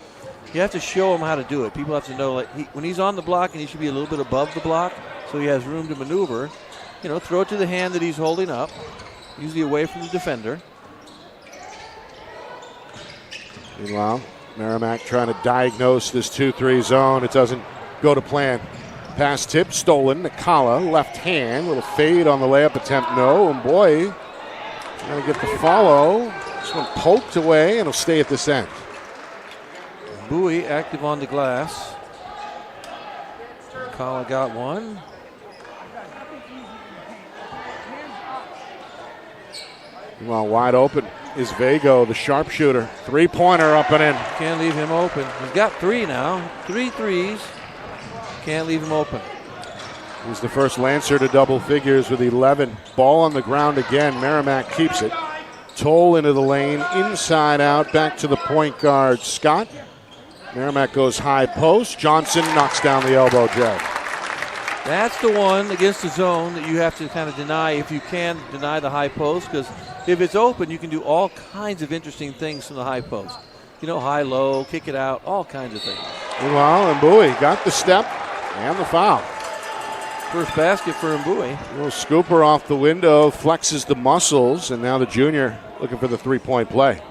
You have to show them how to do it. People have to know, when he's on the block, and he should be a little bit above the block so he has room to maneuver. Throw it to the hand that he's holding up, usually away from the defender. Meanwhile, Merrimack trying to diagnose this 2-3 zone. It doesn't go to plan. Pass tip stolen. Nikala, left hand. Little fade on the layup attempt. No. And boy, trying to get the follow. This one poked away and it'll stay at this end. Bowie active on the glass. Nikala got one. Meanwhile, wide open is Vago, the sharpshooter. Three-pointer up and in. Can't leave him open. He's got 3 now. 3 threes. Can't leave him open. He's the first Lancer to double figures with 11. Ball on the ground again. Merrimack keeps it. Toll into the lane, inside out, back to the point guard, Scott. Merrimack goes high post. Johnson knocks down the elbow jab. That's the one against the zone that you have to kind of deny if you can deny the high post, because if it's open, you can do all kinds of interesting things from the high post. High, low, kick it out, all kinds of things. Meanwhile, Mbui got the step and the foul. First basket for Mbui. Little scooper off the window, flexes the muscles, and now the junior looking for the three-point play.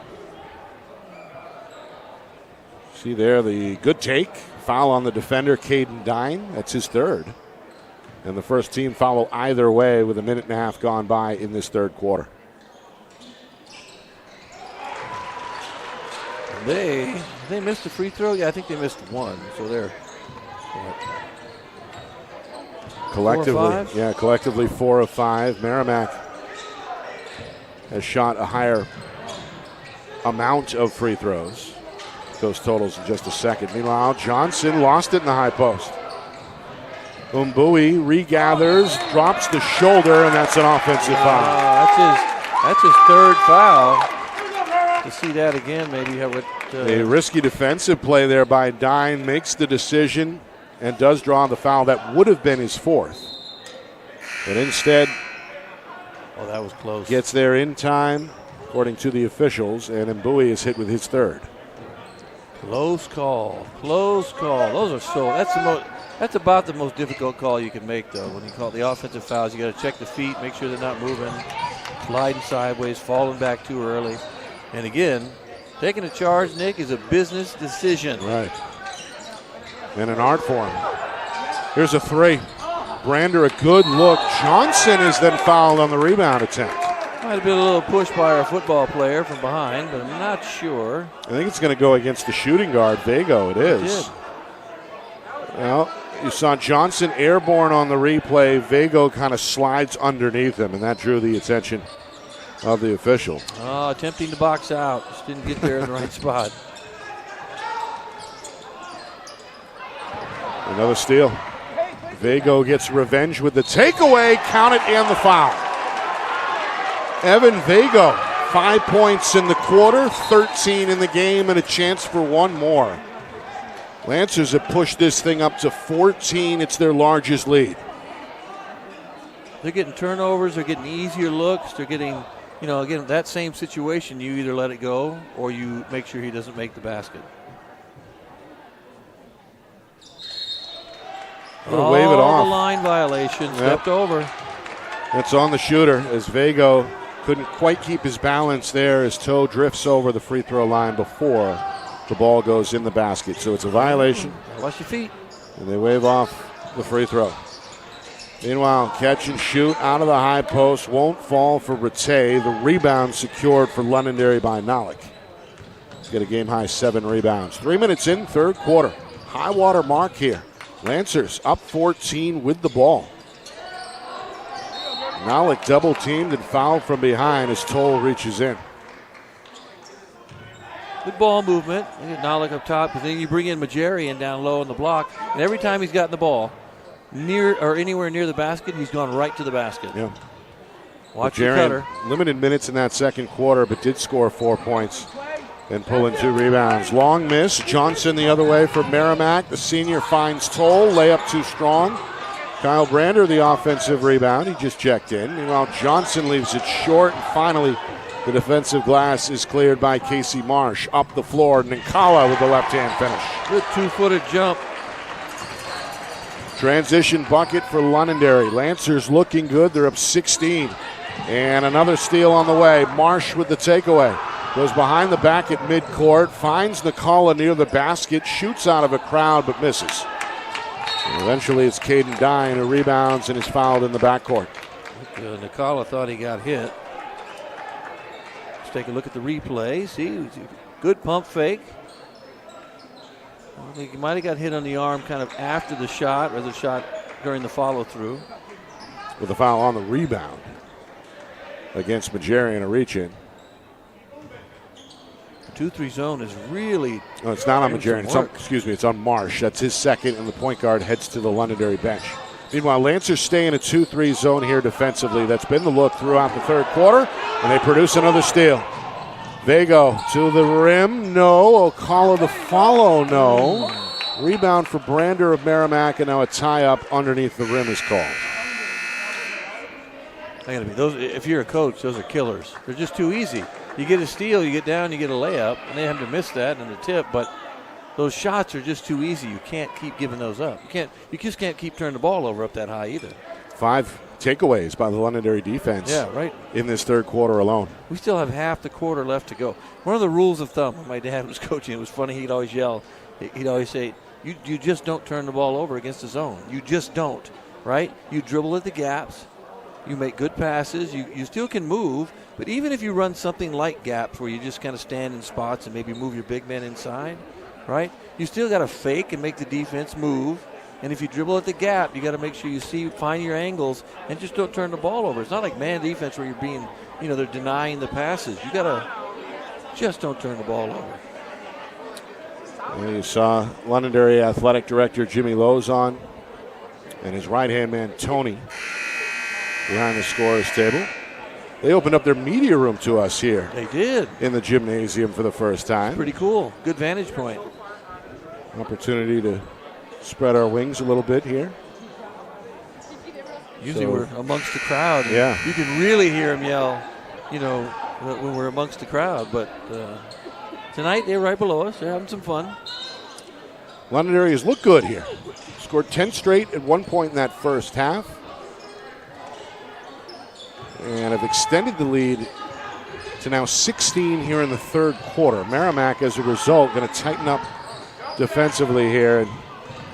See there the good take. Foul on the defender, Caden Dine. That's his third. And the first team foul either way with a minute and a half gone by in this third quarter. They missed a free throw? Yeah, I think they missed one. So they're collectively 4 of 5. Merrimack has shot a higher amount of free throws. Those totals in just a second. Meanwhile, Johnson lost it in the high post. Mbui regathers, drops the shoulder, and that's an offensive foul. That's his third foul. To see that again, maybe have a risky defensive play there by Dine, makes the decision and does draw the foul that would have been his fourth. But instead, that was close. Gets there in time, according to the officials, and Mbui is hit with his third. Close call. That's about the most difficult call you can make, though. When you call the offensive fouls, you got to check the feet, make sure they're not moving, sliding sideways, falling back too early. And again, taking a charge, Nick, is a business decision. Right. And an art form. Here's a three. Brander, a good look. Johnson is then fouled on the rebound attempt. Might have been a little push by our football player from behind, but I'm not sure. I think it's going to go against the shooting guard, Vago. It is. Well, you saw Johnson airborne on the replay. Vago kind of slides underneath him, and that drew the attention of the official. Attempting to box out. Just didn't get there in the right spot. Another steal. Vago gets revenge with the takeaway. Count it and the foul. Evan Vago, 5 points in the quarter, 13 in the game, and a chance for one more. Lancers have pushed this thing up to 14. It's their largest lead. They're getting turnovers. They're getting easier looks. They're getting, again, that same situation. You either let it go or you make sure he doesn't make the basket. Wave it off. The line violation. Stepped over. It's on the shooter as Vago couldn't quite keep his balance there. His toe drifts over the free throw line before the ball goes in the basket. So it's a violation. Watch your feet. And they wave off the free throw. Meanwhile, catch and shoot out of the high post. Won't fall for Rattay. The rebound secured for Londonderry by Nolick. He's got a game-high 7 rebounds. 3 minutes in, third quarter. High water mark here. Lancers up 14 with the ball. Nolick double-teamed and fouled from behind as Toll reaches in. Good ball movement. You get Nolick up top, but then you bring in Majarian down low on the block, and every time he's gotten the ball near or anywhere near the basket, he's gone right to the basket. Yeah. Watch your cutter. Limited minutes in that second quarter, but did score 4 points and pull in 2 rebounds. Long miss. Johnson the other way for Merrimack. The senior finds Toll. Layup too strong. Kyle Brander, the offensive rebound. He just checked in. Meanwhile, Johnson leaves it short. And finally, the defensive glass is cleared by Casey Marsh. Up the floor, Ninkala with the left-hand finish. Good 2-footed jump. Transition bucket for Londonderry. Lancers looking good. They're up 16. And another steal on the way. Marsh with the takeaway. Goes behind the back at midcourt. Finds Ninkala near the basket. Shoots out of a crowd but misses. And eventually it's Caden Dine who rebounds and is fouled in the backcourt. Ninkala thought he got hit. Let's take a look at the replay. See, good pump fake. I think he might have got hit on the arm kind of after the shot or the shot during the follow-through. With a foul on the rebound against Majarian, a reach-in. 2-3 zone is really... No, it's not on Majarian. It's on Marsh. That's his second, and the point guard heads to the Londonderry bench. Meanwhile, Lancers stay in a 2-3 zone here defensively. That's been the look throughout the third quarter, and they produce another steal. Vago to the rim, no. Ocala the follow, no. Rebound for Brander of Merrimack, and now a tie-up underneath the rim is called. If you're a coach, those are killers. They're just too easy. You get a steal, you get down, you get a layup, and they have to miss that and the tip, but those shots are just too easy. You can't keep giving those up. You just can't keep turning the ball over up that high either. 5 takeaways by the Londonderry defense. Yeah, right. In this third quarter alone. We still have half the quarter left to go. One of the rules of thumb when my dad was coaching, it was funny, he'd always yell, he'd always say, you just don't turn the ball over against the zone. You just don't, right? You dribble at the gaps. You make good passes. You still can move, but even if you run something like gaps where you just kind of stand in spots and maybe move your big men inside, right? You still got to fake and make the defense move. And if you dribble at the gap, you got to make sure you find your angles and just don't turn the ball over. It's not like man defense where you're being, they're denying the passes. You got to just don't turn the ball over. And you saw Londonderry Athletic Director Jimmy Lozon and his right-hand man Tony behind the scorer's table. They opened up their media room to us here. They did. In the gymnasium for the first time. Pretty cool. Good vantage point. Opportunity to spread our wings a little bit here. Usually we're amongst the crowd. Yeah. You can really hear them yell, when we're amongst the crowd. But tonight they're right below us. They're having some fun. Londonderry has looked good here. Scored 10 straight at one point in that first half. And have extended the lead to now 16 here in the third quarter. Merrimack, as a result, going to tighten up defensively here and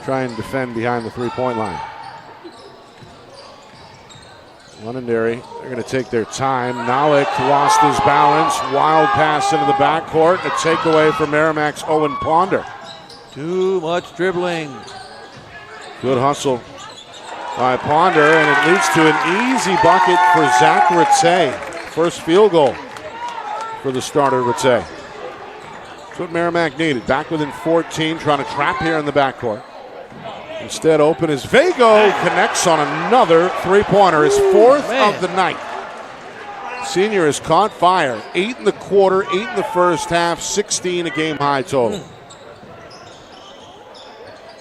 try and defend behind the three-point line. Londonderry, they're going to take their time. Nalik lost his balance. Wild pass into the backcourt. A takeaway for Merrimack's Owen Ponder. Too much dribbling. Good hustle by Ponder, and it leads to an easy bucket for Zach Rattay. First field goal for the starter, Rattay. That's what Merrimack needed. Back within 14, trying to trap here in the backcourt. Instead, open as Vago connects on another three-pointer, his fourth of the night. Senior has caught fire. 8 in the quarter, 8 in the first half, 16 a game-high total.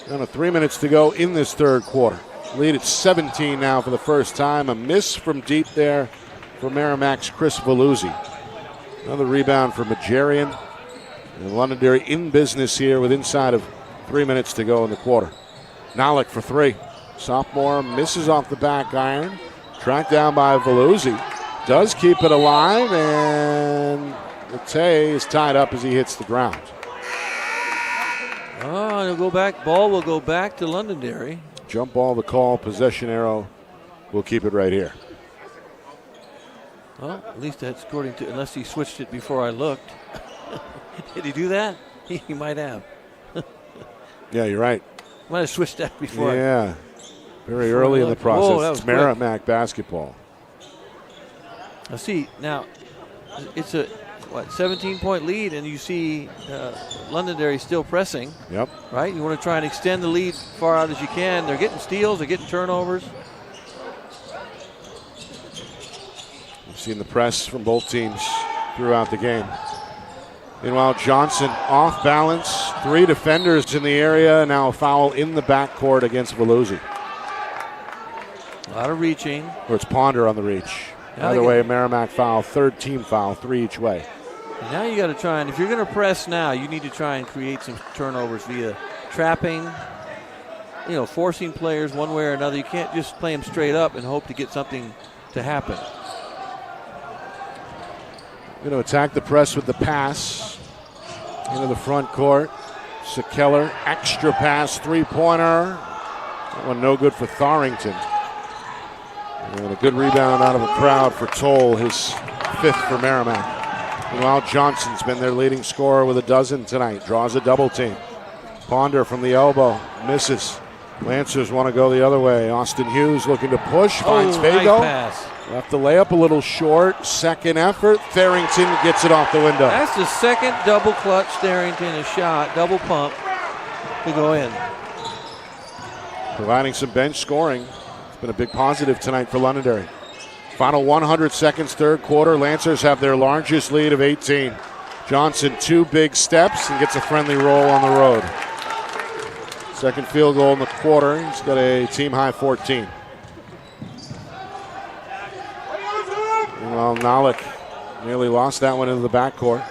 Down to 3 minutes to go in this third quarter. Lead at 17 now for the first time. A miss from deep there for Merrimack's Chris Veluzzi. Another rebound for Majarian. And Londonderry in business here with inside of 3 minutes to go in the quarter. Nalik for three. Sophomore misses off the back iron. Tracked down by Veluzzi. Does keep it alive, and Rattay is tied up as he hits the ground. Oh, it'll go back. Ball will go back to Londonderry. Jump ball the call. Possession arrow. We'll keep it right here. Well, at least that's according to, unless he switched it before I looked. Did he do that? He might have. Yeah, you're right. Might have switched that before. Yeah, very early in the process. Whoa, it's Merrimack basketball. Now see, now it's a 17-point lead, and you see Londonderry still pressing. Yep. Right? You want to try and extend the lead far out as you can. They're getting steals. They're getting turnovers. We've seen the press from both teams throughout the game. Meanwhile, Johnson off balance. 3 defenders in the area. Now a foul in the backcourt against Veluzzi. A lot of reaching. Or it's Ponder on the reach. Either way, a Merrimack foul. Third team foul. 3 each way. Now you got to try, and if you're going to press now, you need to try and create some turnovers via trapping, forcing players one way or another. You can't just play them straight up and hope to get something to happen. Going to attack the press with the pass into the front court. Sekeller, extra pass, three-pointer. That one no good for Thorington. And a good rebound out of the crowd for Toll, his 5th for Merrimack. Meanwhile, Johnson's been their leading scorer with a dozen tonight. Draws a double team. Ponder from the elbow, misses. Lancers want to go the other way. Austin Hughes looking to push, finds Vago. Nice pass. Left the layup a little short. Second effort. Tharrington gets it off the window. That's the second double clutch Tharrington has shot. Double pump to go in. Providing some bench scoring. It's been a big positive tonight for Londonderry. Final 100 seconds, third quarter. Lancers have their largest lead of 18. Johnson, 2 big steps and gets a friendly roll on the road. Second field goal in the quarter. He's got a team-high 14. Well, Nalik nearly lost that one into the backcourt.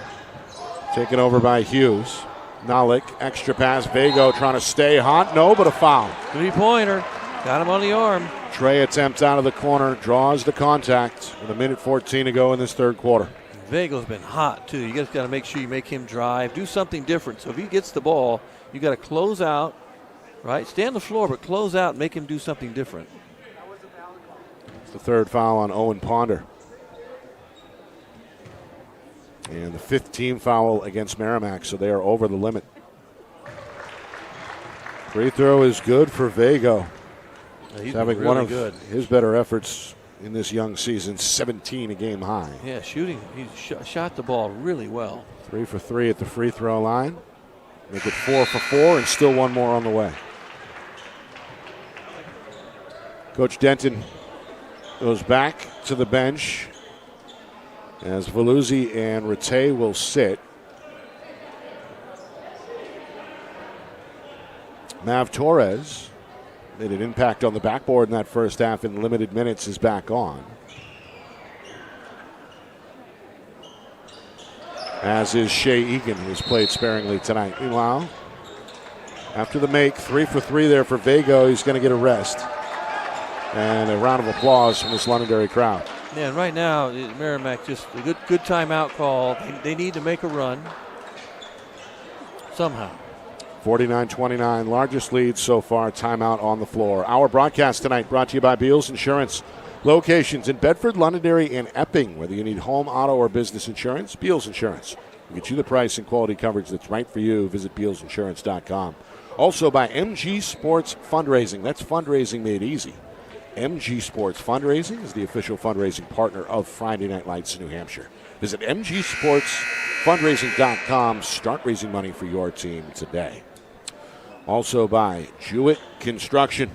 Taken over by Hughes. Nalik, extra pass. Vago trying to stay hot. No, but a foul. 3-pointer. Got him on the arm. Trey attempts out of the corner, draws the contact with 1:14 to go in this third quarter. Vago's been hot, too. You just got to make sure you make him drive. Do something different. So if he gets the ball, you got to close out, right? Stay on the floor, but close out and make him do something different. It's the third foul on Owen Ponder. And the 5th team foul against Merrimack, so they are over the limit. Free throw is good for Vago. Yeah, He's having really one of good. his better efforts in this young season, 17 a game high. Yeah, shooting. He shot the ball really well. 3 for 3 at the free throw line. Make it 4 for 4 and still one more on the way. Coach Denton goes back to the bench as Veluzzi and Rattay will sit. Mav Torres made an impact on the backboard in that first half in limited minutes, is back on. As is Shea Egan, who's played sparingly tonight. Meanwhile, after the make, 3 for 3 there for Vago. He's going to get a rest. And a round of applause from this Londonderry crowd. Yeah, and right now, Merrimack just a good timeout call. They need to make a run somehow. 49-29, largest lead so far, timeout on the floor. Our broadcast tonight brought to you by Beals Insurance. Locations in Bedford, Londonderry, and Epping. Whether you need home, auto, or business insurance, Beals Insurance will get you the price and quality coverage that's right for you. Visit BealsInsurance.com. Also by MG Sports Fundraising. That's fundraising made easy. MG Sports Fundraising is the official fundraising partner of Friday Night Lights in New Hampshire. Visit MGSportsFundraising.com. Start raising money for your team today. Also by Jewett Construction.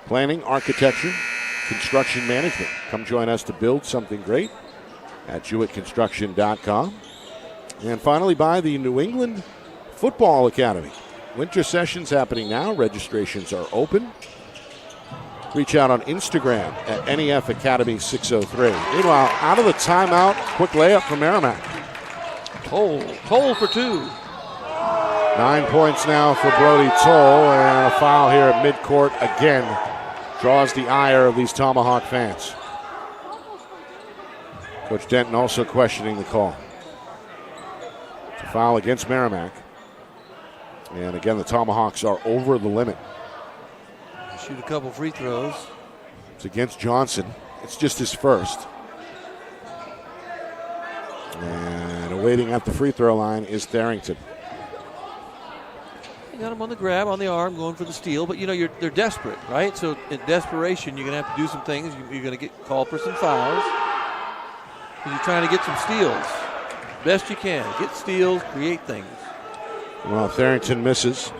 Planning, architecture, construction management. Come join us to build something great at JewettConstruction.com. And finally by the New England Football Academy. Winter sessions happening now. Registrations are open. Reach out on Instagram at NEF Academy 603. Meanwhile, out of the timeout, quick layup from Merrimack. Toll for 2. 9 points now for Brody Toll, and a foul here at midcourt again draws the ire of these Tomahawk fans. Coach Denton also questioning the call. It's a foul against Merrimack. And again, the Tomahawks are over the limit. Shoot a couple free throws. It's against Johnson. It's just his first. And awaiting at the free throw line is Tharrington. You got him on the grab, on the arm, going for the steal. But, they're desperate, right? So in desperation, you're going to have to do some things. You're going to get called for some fouls. You're trying to get some steals. Best you can. Get steals, create things. Well, Tharrington misses.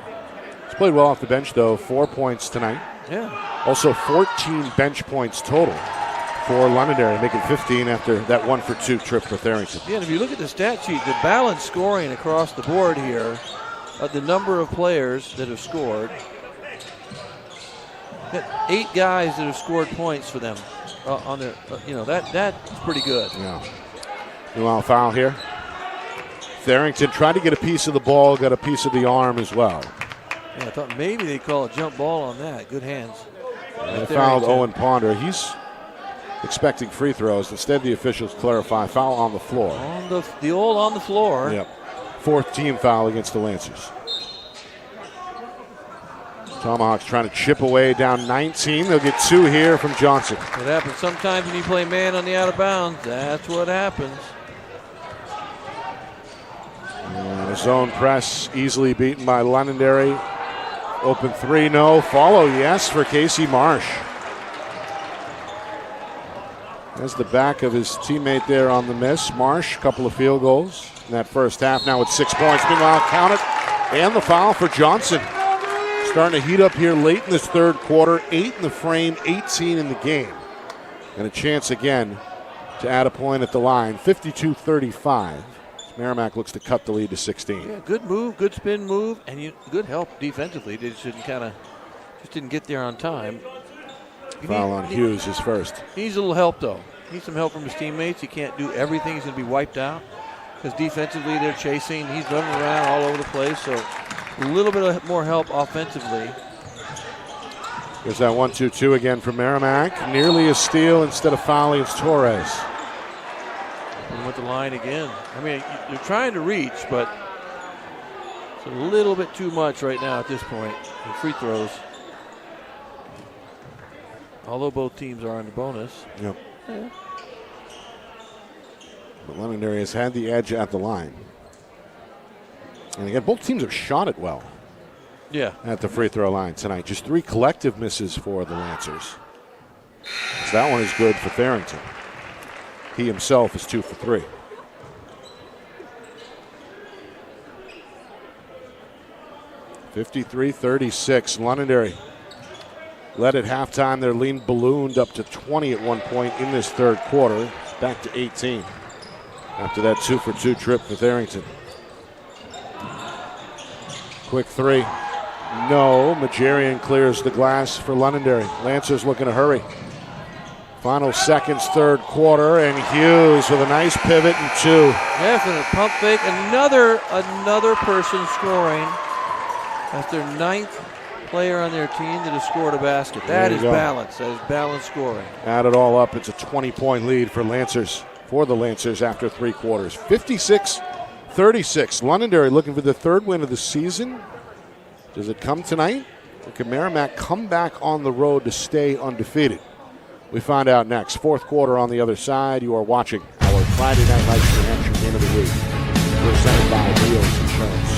He's played well off the bench, though. 4 points tonight. Yeah. Also 14 bench points total for Londonderry, making 15 after that 1-for-2 trip for Tharrington. Yeah, and if you look at the stat sheet, the balanced scoring across the board here, the number of players that have scored. 8 guys that have scored points for them on their, that's pretty good. Yeah. Meanwhile, foul here. Tharrington tried to get a piece of the ball, got a piece of the arm as well. Yeah, I thought maybe they'd call a jump ball on that. Good hands. They fouled Owen Ponder. He's expecting free throws. Instead, the officials clarify foul on the floor. On the floor. Yep. 4th team foul against the Lancers. Tomahawks trying to chip away down 19. They'll get 2 here from Johnson. It happens sometimes when you play man on the out of bounds. That's what happens. And a zone press easily beaten by Londonderry. Open 3, no. Follow, yes, for Casey Marsh. There's the back of his teammate there on the miss. Marsh, couple of field goals in that first half. Now it's 6 points. Meanwhile, count it. And the foul for Johnson. Starting to heat up here late in this third quarter. 8 in the frame, 18 in the game. And a chance again to add a point at the line. 52-35. Merrimack looks to cut the lead to 16. Yeah, good move, good spin move, and good help defensively. They just didn't get there on time. Foul on Hughes, his first. He needs a little help, though. Needs some help from his teammates. He can't do everything. He's going to be wiped out. because defensively they're chasing. He's running around all over the place, so a little bit of more help offensively. Here's that 1-2-2 again for Merrimack. Nearly a steal instead of fouling. It's Torres. And with the line again. I mean, you're trying to reach, but it's a little bit too much right now at this point. The free throws. Although both teams are on the bonus. Yep. Yeah. But Londonderry has had the edge at the line. And again, both teams have shot it well. Yeah. At the free throw line tonight. Just 3 collective misses for the Lancers. So that one is good for Tharrington. He himself is 2 for 3. (53-36). Londonderry led at halftime. Their lead ballooned up to 20 at one point in this third quarter. Back to 18 after that 2 for 2 trip for Tharrington. Quick 3. No. Majarian clears the glass for Londonderry. Lancers looking to hurry. Final seconds, third quarter, and Hughes with a nice pivot and 2. Yeah, for the pump fake. Another person scoring. That's their 9th player on their team that has scored a basket. That is balance. That is balanced scoring. Add it all up, it's a 20-point lead for the Lancers after 3 quarters. 56-36. Londonderry looking for the 3rd win of the season. Does it come tonight? Or can Merrimack come back on the road to stay undefeated? We find out next. 4th quarter on the other side. You are watching our Friday Night Lights New Hampshire Game of the Week, presented by Wheels Insurance.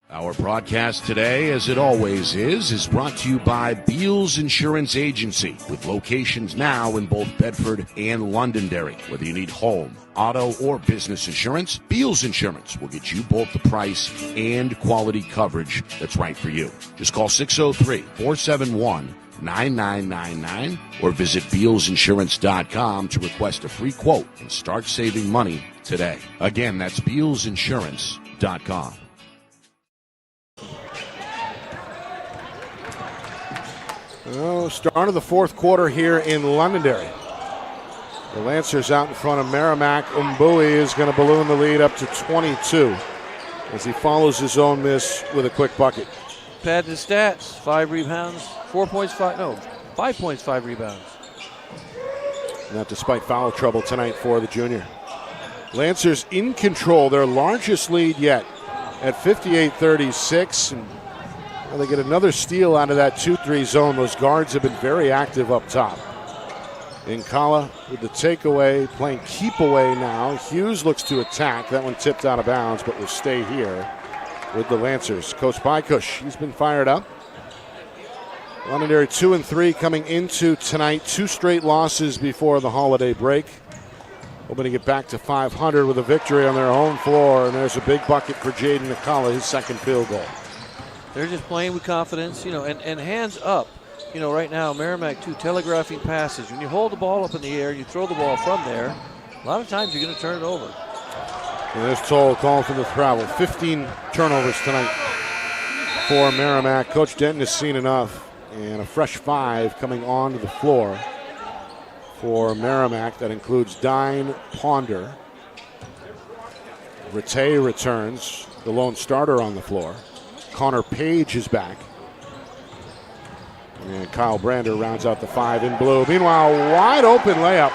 Our broadcast today, as it always is brought to you by Beals Insurance Agency, with locations now in both Bedford and Londonderry. Whether you need home, auto, or business insurance, Beals Insurance will get you both the price and quality coverage that's right for you. Just call 603-471-9999 or visit BealsInsurance.com to request a free quote and start saving money today. Again, that's BealsInsurance.com. Oh, start of the 4th quarter here in Londonderry. The Lancers out in front of Merrimack. Mbui is going to balloon the lead up to 22 as he follows his own miss with a quick bucket. Pad the stats. 5 rebounds, 5 points, 5 rebounds. And that despite foul trouble tonight for the junior. Lancers in control, their largest lead yet at 58-36. And well, they get another steal out of that 2-3 zone. Those guards have been very active up top. Incala with the takeaway, playing keep away now. Hughes looks to attack. That one tipped out of bounds, but will stay here with the Lancers. Coach Bykush, he's been fired up. Londonderry 2-3 coming into tonight. 2 straight losses before the holiday break. Hoping to get back to 500 with a victory on their home floor. And there's a big bucket for Jaden Incala, his 2nd field goal. They're just playing with confidence, and hands up. Right now, Merrimack 2 telegraphing passes. When you hold the ball up in the air, you throw the ball from there, a lot of times you're going to turn it over. And there's Toll calling for the travel. 15 turnovers tonight for Merrimack. Coach Denton has seen enough, and a fresh 5 coming onto the floor for Merrimack. That includes Dine Ponder. Rattay returns, the lone starter on the floor. Connor Page is back. And Kyle Brander rounds out the 5 in blue. Meanwhile, wide open layup.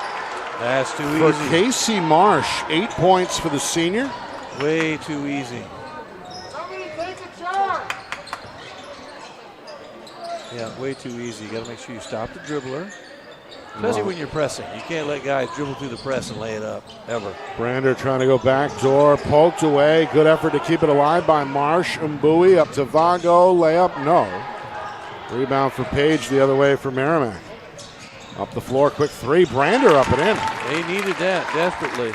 That's too for easy. Casey Marsh. 8 points for the senior. Way too easy. Somebody take a charge. Yeah, way too easy. You got to make sure you stop the dribbler, especially when you're pressing. You can't let guys dribble through the press and lay it up, ever. Brander trying to go back door, poked away. Good effort to keep it alive by Marsh. Mbui up to Vago, layup, no. Rebound for Page the other way for Merrimack. Up the floor, quick three. Brander up and in. They needed that desperately.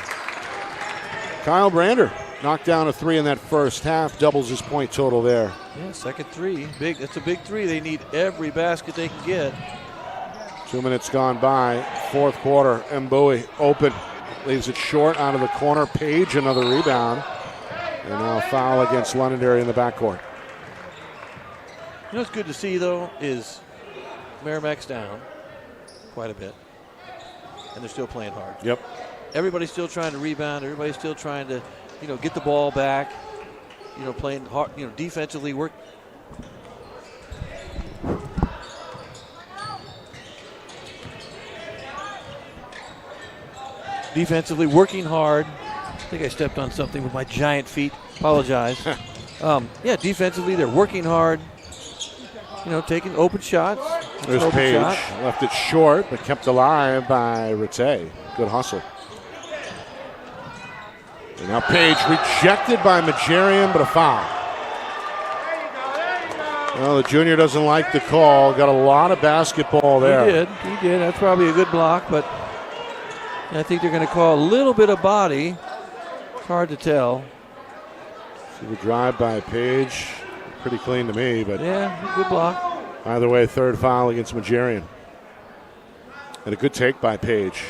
Kyle Brander knocked down a three in that first half, doubles his point total there. Yeah, second three. Big. That's a big three. They need every basket they can get. 2 minutes gone by, fourth quarter. Bowie open, leaves it short out of the corner. Page another rebound. And now a foul against Londonderry in the backcourt. You know what's good to see, though, is Merrimack's down quite a bit, and they're still playing hard. Yep. Everybody's still trying to rebound. Everybody's still trying to, get the ball back. Playing hard, defensively work. Defensively working hard. I think I stepped on something with my giant feet. Apologize. Defensively they're working hard. Taking open shots. There's Page. Left it short, but kept alive by Rattay. Good hustle. And now Page rejected by Majarian, but a foul. Well, the junior doesn't like the call. Got a lot of basketball there. He did. That's probably a good block, but I think they're going to call a little bit of body. It's hard to tell. See the drive by Page. Pretty clean to me, but yeah, good block. Either way, third foul against Majarian. And a good take by Page.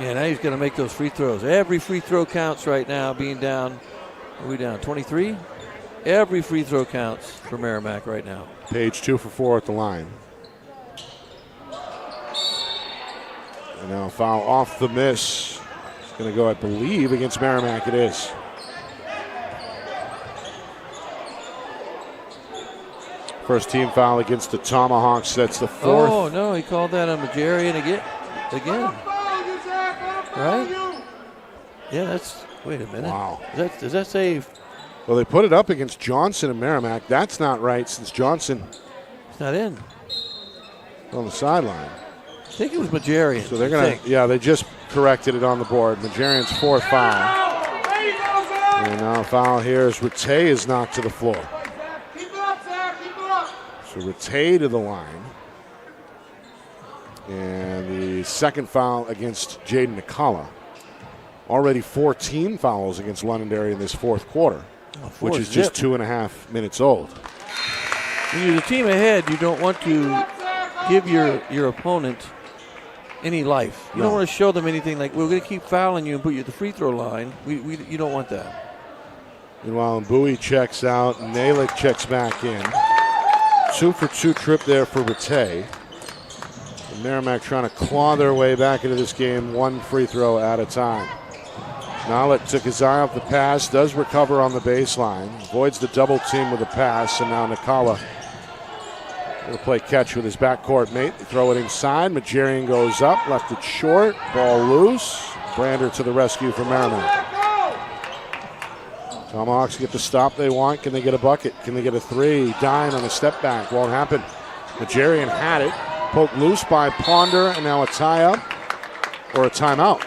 Yeah, now he's going to make those free throws. Every free throw counts right now, being down. Are we down 23? Every free throw counts for Merrimack right now. Page 2 for 4 at the line. And now foul off the miss. It's going to go, I believe, against Merrimack. It is. First team foul against the Tomahawks. That's the fourth. Oh, no, he called that on Majarian again. Right? Yeah, that's, wait a minute. Wow. Does that say? Well, they put it up against Johnson and Merrimack. That's not right since Johnson It's not in. on the sideline. I think it was Majarian. So they're going to, they just corrected it on the board. Majarian's fourth foul. And now a foul here as Rattay is knocked to the floor. So Rattay to the line. And the second foul against Jaden Nikala. Already 14 fouls against Londonderry in this fourth quarter, which is just 2.5 minutes old. When you're the team ahead, you don't want to give your opponent any life. You don't want to show them anything like, we're going to keep fouling you and put you at the free throw line. You don't want that. Meanwhile, Bowie checks out. Nalick checks back in. 2 for 2 trip there for Rattay. Merrimack trying to claw their way back into this game, one free throw at a time. Nalick took his eye off the pass, does recover on the baseline, avoids the double team with a pass, and now Nikala will play catch with his backcourt mate. They throw it inside. Majarian goes up, left it short, ball loose. Brander to the rescue for Merrimack. Tomahawks get the stop they want. Can they get a bucket? Can they get a three? Dine on a step back. Won't happen. Majarian had it. Poked loose by Ponder, and now a tie-up or a timeout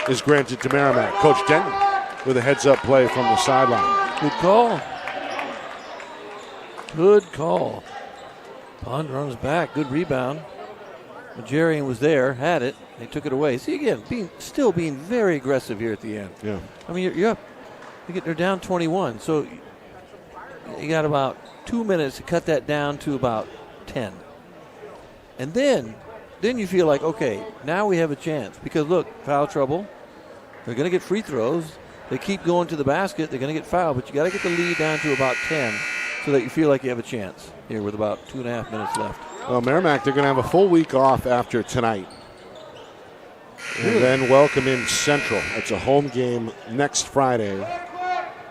is granted to Merrimack. Coach Denton with a heads-up play from the sideline. Good call. Good call. Ponder on his back. Good rebound. Majarian was there, had it. They took it away. See, again, still being very aggressive here at the end. Yeah. I mean, you're up. They're down 21, so you got about 2 minutes to cut that down to about 10. And then you feel like, okay, now we have a chance. Because, look, foul trouble. They're going to get free throws. They keep going to the basket. They're going to get fouled. But you got to get the lead down to about 10 so that you feel like you have a chance here with about 2.5 minutes left. Well, Merrimack, they're going to have a full week off after tonight. And then welcome in Central. It's a home game next Friday,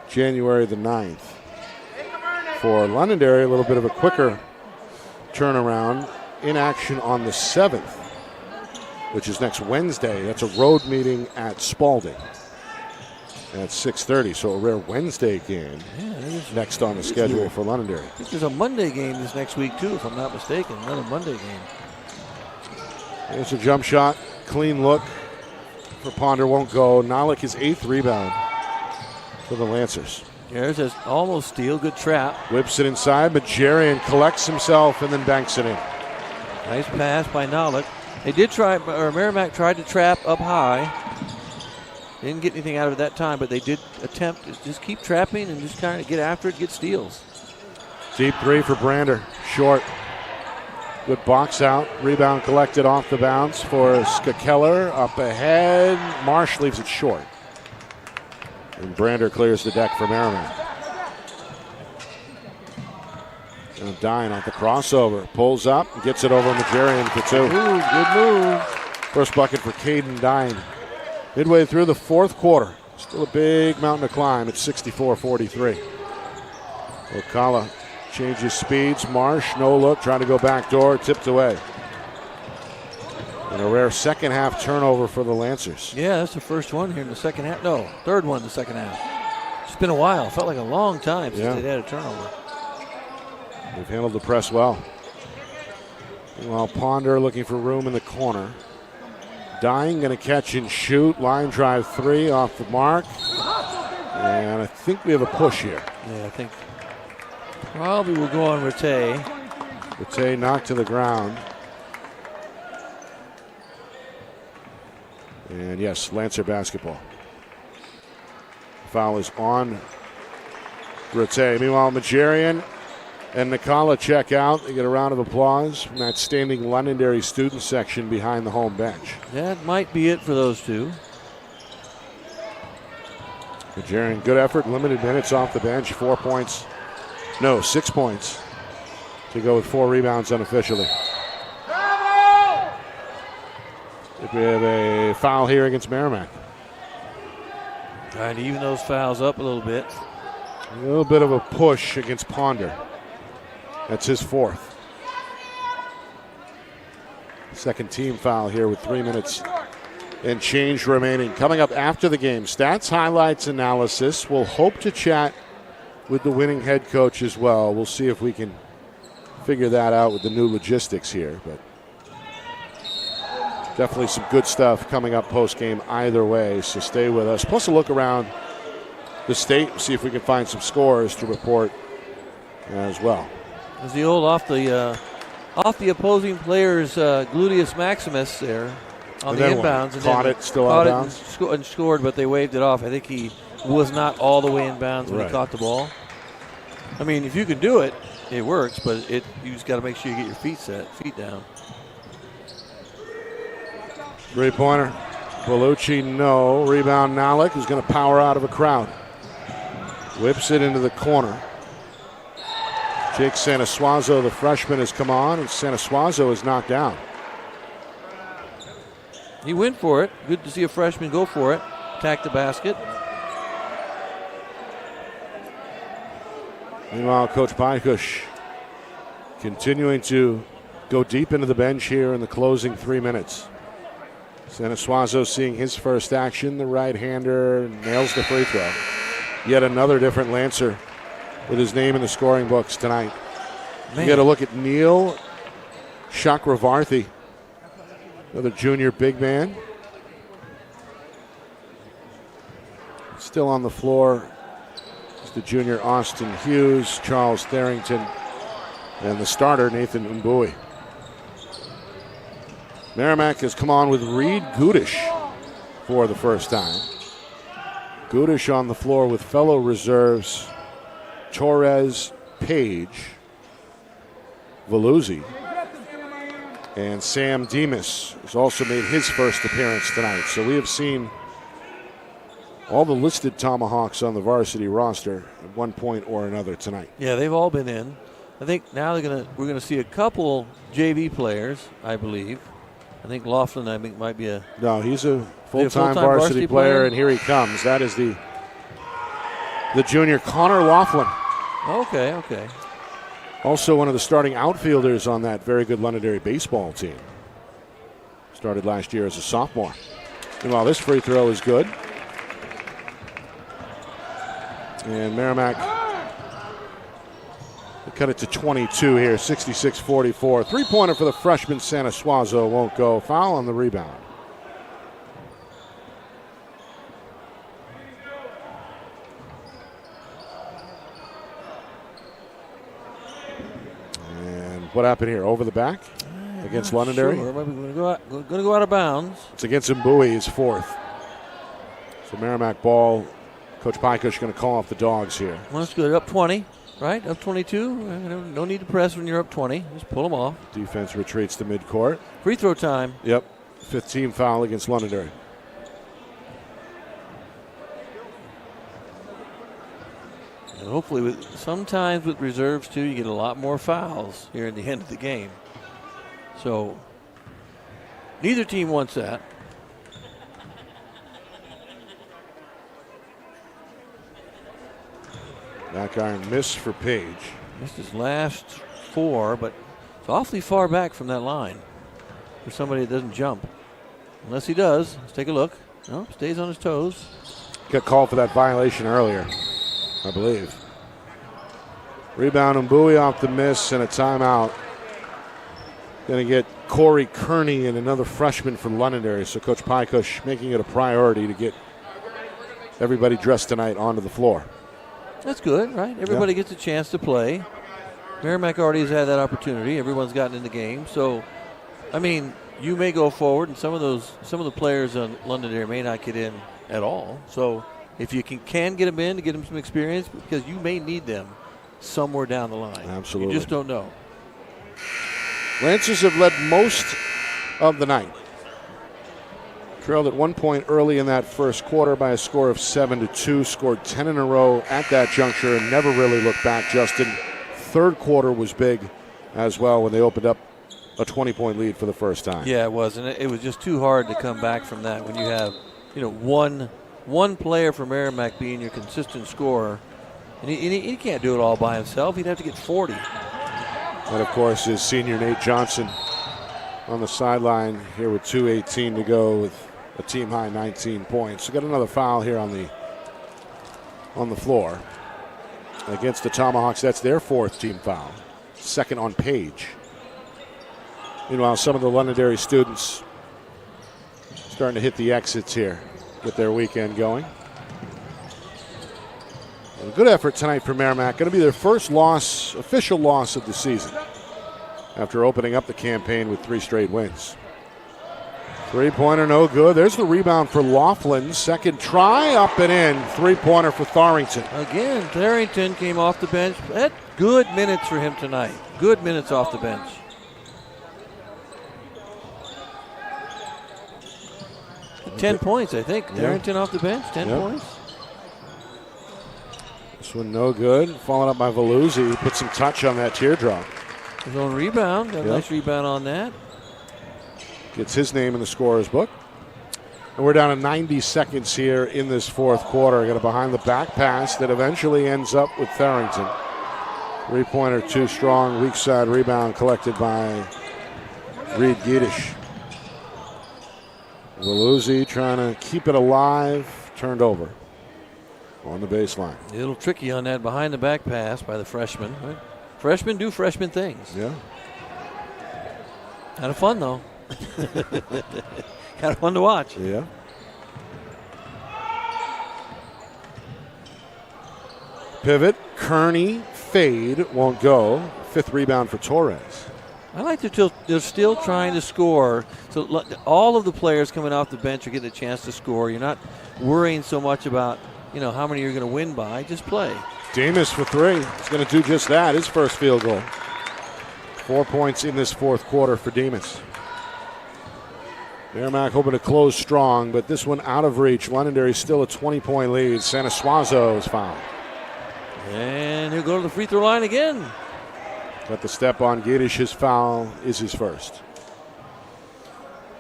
January the 9th. For Londonderry, a little bit of a quicker turnaround. In action on the 7th, which is next Wednesday. That's a road meeting at Spalding at 6:30. So a rare Wednesday game next on the schedule for Londonderry. There's a Monday game this next week, too, if I'm not mistaken. Another Monday game. There's a jump shot. Clean look for Ponder. Won't go. Nalick his 8th rebound for the Lancers. There's a almost steal. Good trap. Whips it inside, but Jarian collects himself and then banks it in. Nice pass by Nollick. They did try, or Merrimack tried to trap up high. Didn't get anything out of it that time, but they did attempt to just keep trapping and just kind of get after it, get steals. Deep three for Brander. Short. Good box out. Rebound collected off the bounce for Skakeller. Up ahead. Marsh leaves it short. And Brander clears the deck for Merrimack. Now Dine off the crossover. Pulls up and gets it over Majarian for two. Ooh, good move. First bucket for Caden Dine. Midway through the fourth quarter. Still a big mountain to climb. It's 64-43. Ocala changes speeds. Marsh, no look, trying to go back door, tipped away. And a rare second half turnover for the Lancers. Yeah, that's the first one here in the second half. No, third one in the second half. It's been a while. Felt like a long time since they'd had a turnover. They've handled the press well. Meanwhile, Ponder looking for room in the corner. Dying, going to catch and shoot. Line drive three off the mark. And I think we have a push here. Yeah, I think probably we'll go on Rattay. Rattay knocked to the ground. And yes, Lancer basketball. Foul is on Rattay. Meanwhile, Majarian and Nikala check out. They get a round of applause from that standing Londonderry student section behind the home bench. That might be it for those two. Majarian, good effort, limited minutes off the bench. 4 points. No, 6 points to go with 4 rebounds unofficially. We have a foul here against Merrimack. Trying to even those fouls up a little bit. A little bit of a push against Ponder. That's his fourth. Second team foul here with 3 minutes and change remaining. Coming up after the game, stats, highlights, analysis. We'll hope to chat with the winning head coach as well. We'll see if we can figure that out with the new logistics here. But definitely some good stuff coming up post-game either way, so stay with us. Plus a look around the state, see if we can find some scores to report as well. There's the old off the opposing player's gluteus maximus there on the inbounds. And caught it, still out of bounds. And scored, but they waved it off. I think he was not all the way in bounds when he caught the ball. I mean, if you can do it, it works, but you just got to make sure you get your feet down. Three-pointer. Bellucci, no. Rebound, Nalik, who's going to power out of a crowd. Whips it into the corner. Jake Sanasuazo, the freshman, has come on, and Sanasuazo is knocked down. He went for it. Good to see a freshman go for it. Attack the basket. Meanwhile, Coach Baikush continuing to go deep into the bench here in the closing 3 minutes. Sanasuazo seeing his first action. The right-hander nails the free throw. Yet another different Lancer with his name in the scoring books tonight. You got to look at Neil Chakravarthi, another junior big man. Still on the floor is the junior Austin Hughes, Charles Tharrington, and the starter Nathan Mbui. Merrimack has come on with Reed Gudish for the first time. Gudish on the floor with fellow reserves Torres, Page, Veluzzi, and Sam Demas has also made his first appearance tonight. So we have seen all the listed Tomahawks on the varsity roster at one point or another tonight. Yeah, they've all been in. I think now we're gonna see a couple JV players, I believe. I think Laughlin, might be a... No, he's a full-time varsity player, and here he comes. That is the junior Connor Laughlin. Okay. Also one of the starting outfielders on that very good Londonderry baseball team. Started last year as a sophomore. Meanwhile, this free throw is good. And Merrimack cut it to 22 here, 66-44. Three-pointer for the freshman Sanasuazo won't go. Foul on the rebound. What happened here? Over the back against Londonderry? Sure. Going to go out of bounds. It's against Mbui, his fourth. So Merrimack ball. Coach Pykush going to call off the dogs here. Well, that's good. Up 20, right? Up 22. No need to press when you're up 20. Just pull them off. Defense retreats to midcourt. Free throw time. Yep. 5th team foul against Londonderry. And hopefully, sometimes with reserves, too, you get a lot more fouls here at the end of the game. So, neither team wants that. Back iron miss for Page. Missed his last 4, but it's awfully far back from that line for somebody that doesn't jump. Unless he does. Let's take a look. No, stays on his toes. Got called for that violation earlier, I believe. Rebound Mbui off the miss and a timeout. Going to get Corey Kearney and another freshman from Londonderry. So Coach Pykush making it a priority to get everybody dressed tonight onto the floor. That's good, right? Everybody gets a chance to play. Merrimack already has had that opportunity. Everyone's gotten in the game. So, I mean, you may go forward, and some of the players on Londonderry may not get in at all. So, if you can get them in to get them some experience, because you may need them somewhere down the line. Absolutely. You just don't know. Lancers have led most of the night. Trailed at 1 point early in that first quarter by a score of 7-2. Scored 10 in a row at that juncture and never really looked back, Justin. Third quarter was big as well when they opened up a 20-point lead for the first time. Yeah, it was, and it was just too hard to come back from that when you have, one player for Merrimack being your consistent scorer. And he can't do it all by himself. He'd have to get 40. And, of course, is senior Nate Johnson on the sideline here with 2:18 to go with a team-high 19 points. So got another foul here on the floor against the Tomahawks. That's their 4th team foul. Second on Page. Meanwhile, some of the Londonderry students starting to hit the exits here, get their weekend going. A good effort tonight for Merrimack. Going to be their first loss, official loss of the season, after opening up the campaign with 3 straight wins. Three-pointer no good. There's the rebound for Laughlin. Second try, up and in. Three-pointer for Tharrington. Again, Tharrington came off the bench. That's good minutes for him tonight. Good minutes off the bench. Okay. 10 points, I think. Tharrington off the bench, 10 points. This one no good. Followed up by Veluzzi. Put some touch on that teardrop. His own rebound. Got a nice rebound on that. Gets his name in the scorer's book. And we're down to 90 seconds here in this fourth quarter. Got a behind-the-back pass that eventually ends up with Tharrington. Three-pointer too strong. Weak side rebound collected by Reed Gedish. Veluzzi trying to keep it alive. Turned over on the baseline. A little tricky on that behind-the-back pass by the freshman. Right? Freshmen do freshman things. Yeah. Kind of fun, though. Kind of fun to watch. Yeah. Pivot, Kearney, fade, won't go. 5th rebound for Torres. I like that they're still trying to score. So all of the players coming off the bench are getting a chance to score. You're not worrying so much about, how many you're going to win by. Just play. Demas for 3. He's going to do just that. His first field goal. 4 points in this fourth quarter for Demas. Merrimack hoping to close strong, but this one out of reach. Londonderry still a 20-point lead. Sanasuazo is fouled. And he'll go to the free throw line again. Got the step on Gedish. His foul is his first.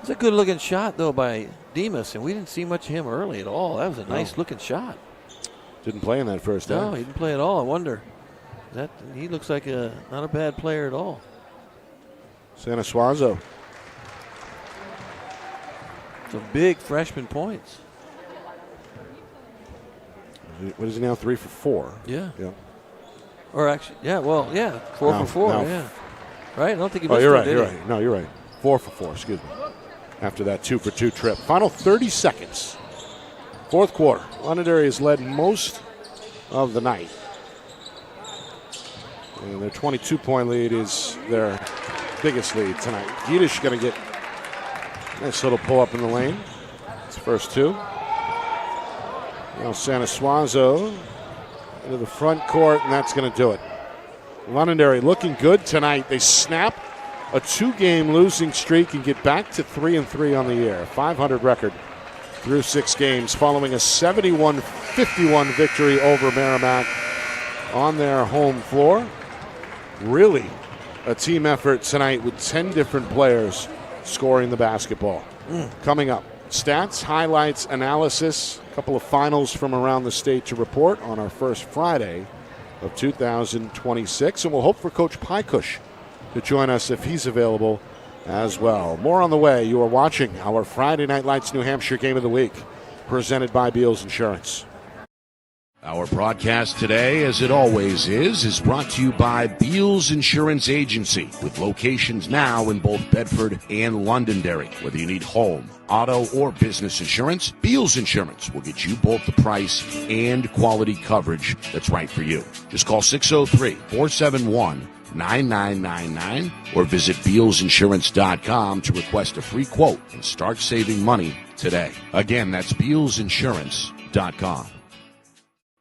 It's a good-looking shot, though, by Demas, and we didn't see much of him early at all. That was a nice-looking shot. Didn't play in that first half. No, he didn't play at all. I wonder. He looks like not a bad player at all. Sanasuazo. Some big freshman points. What is he now? 3 for 4. Yeah. Yeah. Or actually, 4 for 4. Yeah. Right? I don't think he missed you're it, right. did You're he? right. No, you're right. 4 for 4. Excuse me. After that 2 for 2 trip. Final 30 seconds. Fourth quarter. Londonderry has led most of the night. And their 22-point lead is their biggest lead tonight. Gedish going to get a nice little pull-up in the lane. It's first two. Now Sanasuazo into the front court, and that's going to do it. Londonderry looking good tonight. They snap a 2-game losing streak and get back to 3-3 on the year. 500 record through 6 games following a 71-51 victory over Merrimack on their home floor. Really a team effort tonight with 10 different players scoring the basketball. Coming up, stats, highlights, analysis, a couple of finals from around the state to report on our first Friday of 2026. And we'll hope for Coach Pykush to join us if he's available as well. More on the way. You are watching our Friday Night Lights New Hampshire Game of the Week, presented by Beals Insurance. Our broadcast today, as it always is brought to you by Beals Insurance Agency, with locations now in both Bedford and Londonderry. Whether you need home, auto, or business insurance, Beals Insurance will get you both the price and quality coverage that's right for you. Just call 603-471-9999 or visit BealsInsurance.com to request a free quote and start saving money today. Again, that's BealsInsurance.com.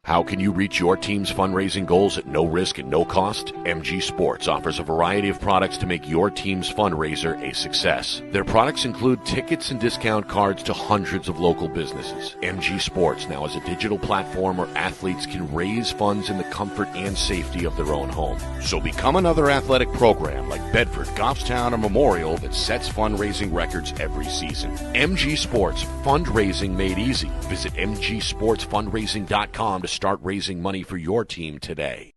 How can you reach your team's fundraising goals at no risk and no cost? MG Sports offers a variety of products to make your team's fundraiser a success. Their products include tickets and discount cards to hundreds of local businesses. MG Sports now has a digital platform where athletes can raise funds in the comfort and safety of their own home. So become another athletic program like Bedford, Goffstown, or Memorial that sets fundraising records every season. MG Sports, fundraising made easy. Visit mgsportsfundraising.com to start raising money for your team today.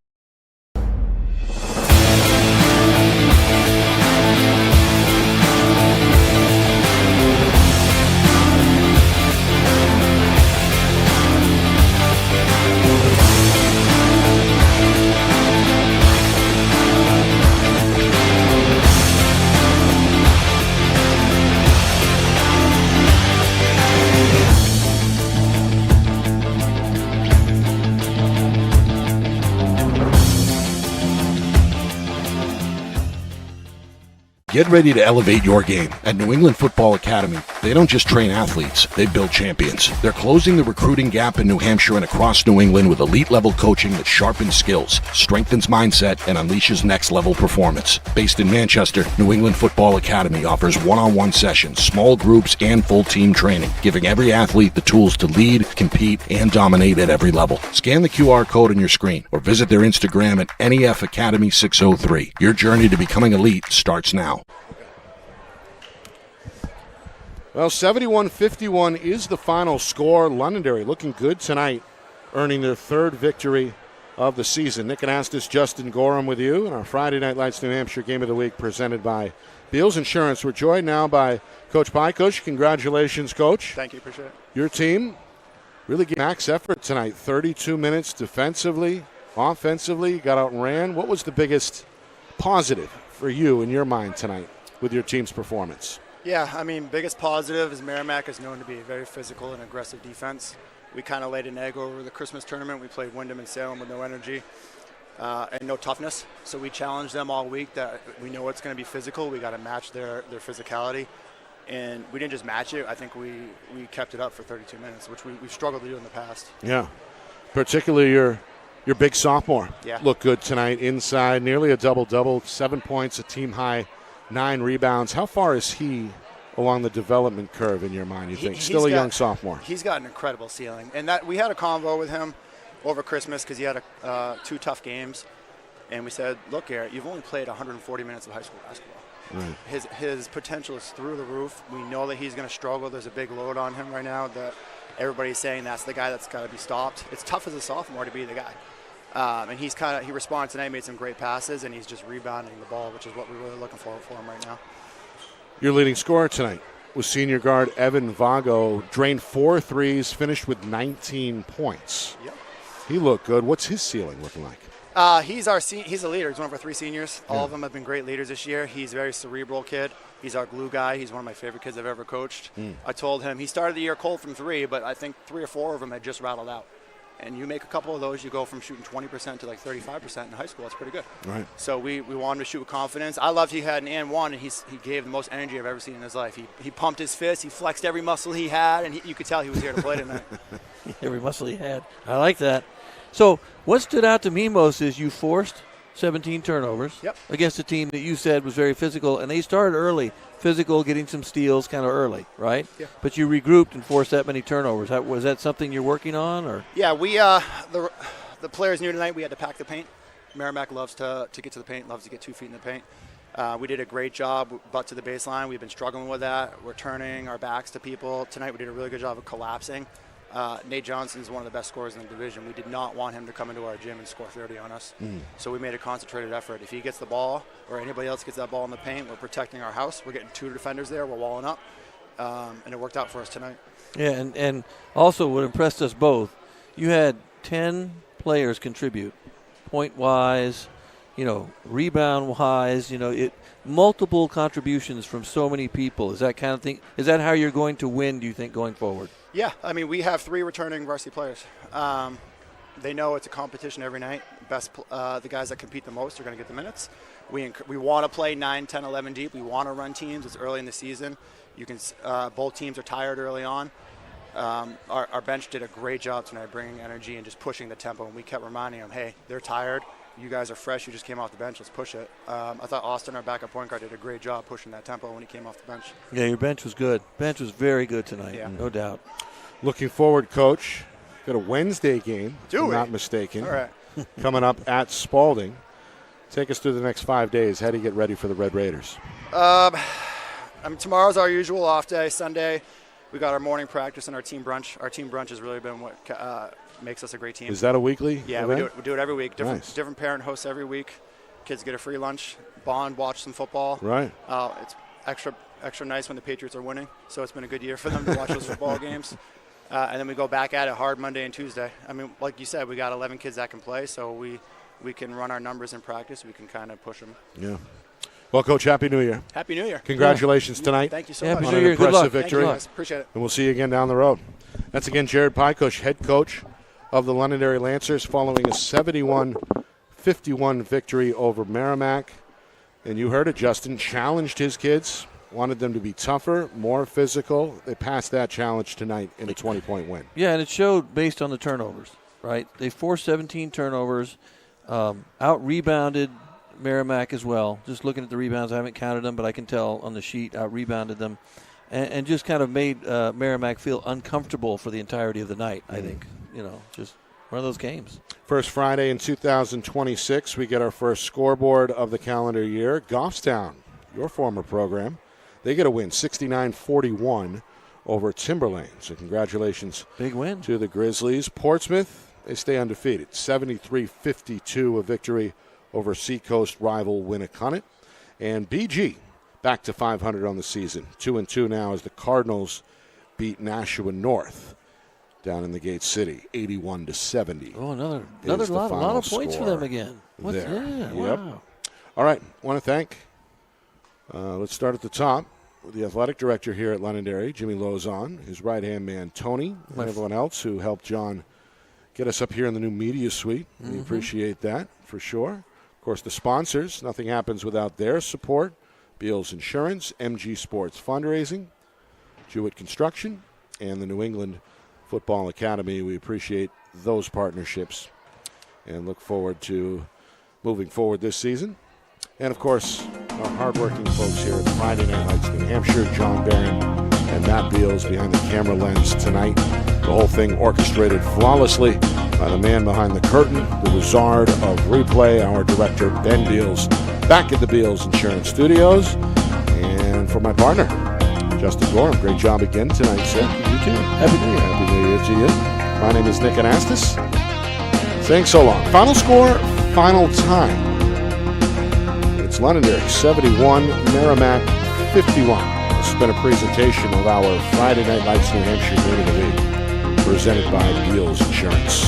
Get ready to elevate your game. At New England Football Academy, they don't just train athletes, they build champions. They're closing the recruiting gap in New Hampshire and across New England with elite-level coaching that sharpens skills, strengthens mindset, and unleashes next-level performance. Based in Manchester, New England Football Academy offers one-on-one sessions, small groups, and full-team training, giving every athlete the tools to lead, compete, and dominate at every level. Scan the QR code on your screen or visit their Instagram at NEF Academy 603. Your journey to becoming elite starts now. Well, 71-51 is the final score. Londonderry looking good tonight, earning their 3rd victory of the season. Nick Anastas, Justin Gorham with you in our Friday Night Lights New Hampshire Game of the Week presented by Beals Insurance. We're joined now by Coach Pykush. Congratulations, Coach. Thank you. Appreciate it. Your team really gave max effort tonight. 32 minutes defensively, offensively, got out and ran. What was the biggest positive for you in your mind tonight with your team's performance? Yeah, I mean, biggest positive is Merrimack is known to be a very physical and aggressive defense. We kind of laid an egg over the Christmas tournament. We played Wyndham and Salem with no energy and no toughness. So we challenged them all week that we know it's going to be physical. We got to match their physicality. And we didn't just match it. I think we kept it up for 32 minutes, which we've struggled to do in the past. Yeah, particularly your big sophomore. Yeah. Looked good tonight inside, nearly a double-double, 7 points, a team-high 9 rebounds. How far is he along the development curve in your mind, you think? Still a young sophomore. He's got an incredible ceiling. And that we had a convo with him over Christmas because he had 2 tough games. And we said, look, Garrett, you've only played 140 minutes of high school basketball. Right. His potential is through the roof. We know that he's going to struggle. There's a big load on him right now that everybody's saying that's the guy that's got to be stopped. It's tough as a sophomore to be the guy. And he responded tonight, made some great passes, and he's just rebounding the ball, which is what we're really looking for him right now. Your leading scorer tonight was senior guard Evan Vago. Drained 4 threes, finished with 19 points. Yep. He looked good. What's his ceiling looking like? He's a leader. He's one of our 3 seniors. All of them have been great leaders this year. He's a very cerebral kid. He's our glue guy. He's one of my favorite kids I've ever coached. I told him he started the year cold from 3, but I think 3 or 4 of them had just rattled out. and you make a couple of those, you go from shooting 20% to like 35% in high school. That's pretty good. Right. So we want him to shoot with confidence. I loved he had an and one, and he gave the most energy I've ever seen in his life. He pumped his fist, he flexed every muscle he had, and you could tell he was here to play tonight. Every muscle he had. I like that. So what stood out to me most is you forced 17 turnovers against a team that you said was very physical, and they started early, physical, getting some steals kind of early, right? Yeah. But you regrouped and forced that many turnovers. Was that something you're working on? Or? Yeah, we the players knew tonight we had to pack the paint. Merrimack loves to get to the paint, loves to get 2 feet in the paint. We did a great job, butt to the baseline. We've been struggling with that. We're turning our backs to people. Tonight we did a really good job of collapsing. Nate Johnson is one of the best scorers in the division. We did not want him to come into our gym and score 30 on us. So we made a concentrated effort. If he gets the ball or anybody else gets that ball in the paint, we're protecting our house. We're getting 2 defenders there. We're walling up. And it worked out for us tonight. Yeah, and also what impressed us both, you had 10 players contribute, point-wise, rebound-wise, multiple contributions from so many people. Is that kind of thing? Is that how you're going to win, do you think, going forward? Yeah, I mean, we have 3 returning varsity players. They know it's a competition every night. The guys that compete the most are going to get the minutes. We want to play 9, 10, 11 deep. We want to run teams. It's early in the season. Both teams are tired early on. Our bench did a great job tonight bringing energy and just pushing the tempo. And we kept reminding them, hey, they're tired. You guys are fresh. You just came off the bench. Let's push it. I thought Austin, our backup point guard, did a great job pushing that tempo when he came off the bench. Yeah, your bench was good. Bench was very good tonight, no doubt. Looking forward, Coach. Got a Wednesday game, if I'm not mistaken, All right. coming up at Spalding. Take us through the next 5 days. How do you get ready for the Red Raiders? Tomorrow's our usual off day. Sunday, we got our morning practice and our team brunch. Our team brunch has really been what makes us a great team. Is that a weekly Yeah, event? we do it every week. Nice. Different parent hosts every week. Kids get a free lunch, bond, watch some football. Right. It's extra nice when the Patriots are winning, so it's been a good year for them to watch those football games. And then we go back at it hard Monday and Tuesday. I mean, like you said, we got 11 kids that can play, so we can run our numbers in practice. We can kind of push them. Yeah. Well, Coach, Happy New Year. Happy New Year. Congratulations tonight. Thank you so Happy much. New On Year. an Good luck. impressive victory. Thank you, guys. Appreciate it. And we'll see you again down the road. That's again Jared Pykush, head coach of the Londonderry Lancers, following a 71-51 victory over Merrimack. And you heard it, Justin, challenged his kids, wanted them to be tougher, more physical. They passed that challenge tonight in a 20-point win. Yeah, and it showed based on the turnovers, right? They forced 17 turnovers, out-rebounded Merrimack as well. Just looking at the rebounds, I haven't counted them, but I can tell on the sheet, out-rebounded them. And just kind of made Merrimack feel uncomfortable for the entirety of the night, I think. Just one of those games. First Friday in 2026, we get our first scoreboard of the calendar year. Goffstown, your former program, they get a win, 69-41 over Timberlane. So congratulations. Big win. To the Grizzlies. Portsmouth, they stay undefeated, 73-52, a victory over Seacoast rival Winnicott. And BG, back to 500 on the season. 2-2 now as the Cardinals beat Nashua North down in the Gate City, 81-70. Oh, another lot of points for them again. Yep. Wow. All right, want to thank, let's start at the top, with the athletic director here at Londonderry, Jimmy Lozon, his right-hand man, Tony, and everyone else who helped John get us up here in the new media suite. We appreciate that, for sure. Of course, the sponsors, nothing happens without their support. Beals Insurance, MG Sports Fundraising, Jewett Construction, and the New England Football Academy. We appreciate those partnerships and look forward to moving forward this season. And, of course, our hardworking folks here at Friday Night Lights New Hampshire, John Barron and Matt Beals behind the camera lens tonight. The whole thing orchestrated flawlessly by the man behind the curtain, the wizard of replay, our director, Ben Beals, back at the Beals Insurance Studios. And for my partner, Justin Gorham, great job again tonight, sir. You too. Happy New Year. Happy New Year to you. My name is Nick Anastas. Saying so long. Final score, final time. It's Londonderry 71, Merrimack 51. This has been a presentation of our Friday Night Lights New Hampshire Game of the Week, presented by Beals Insurance.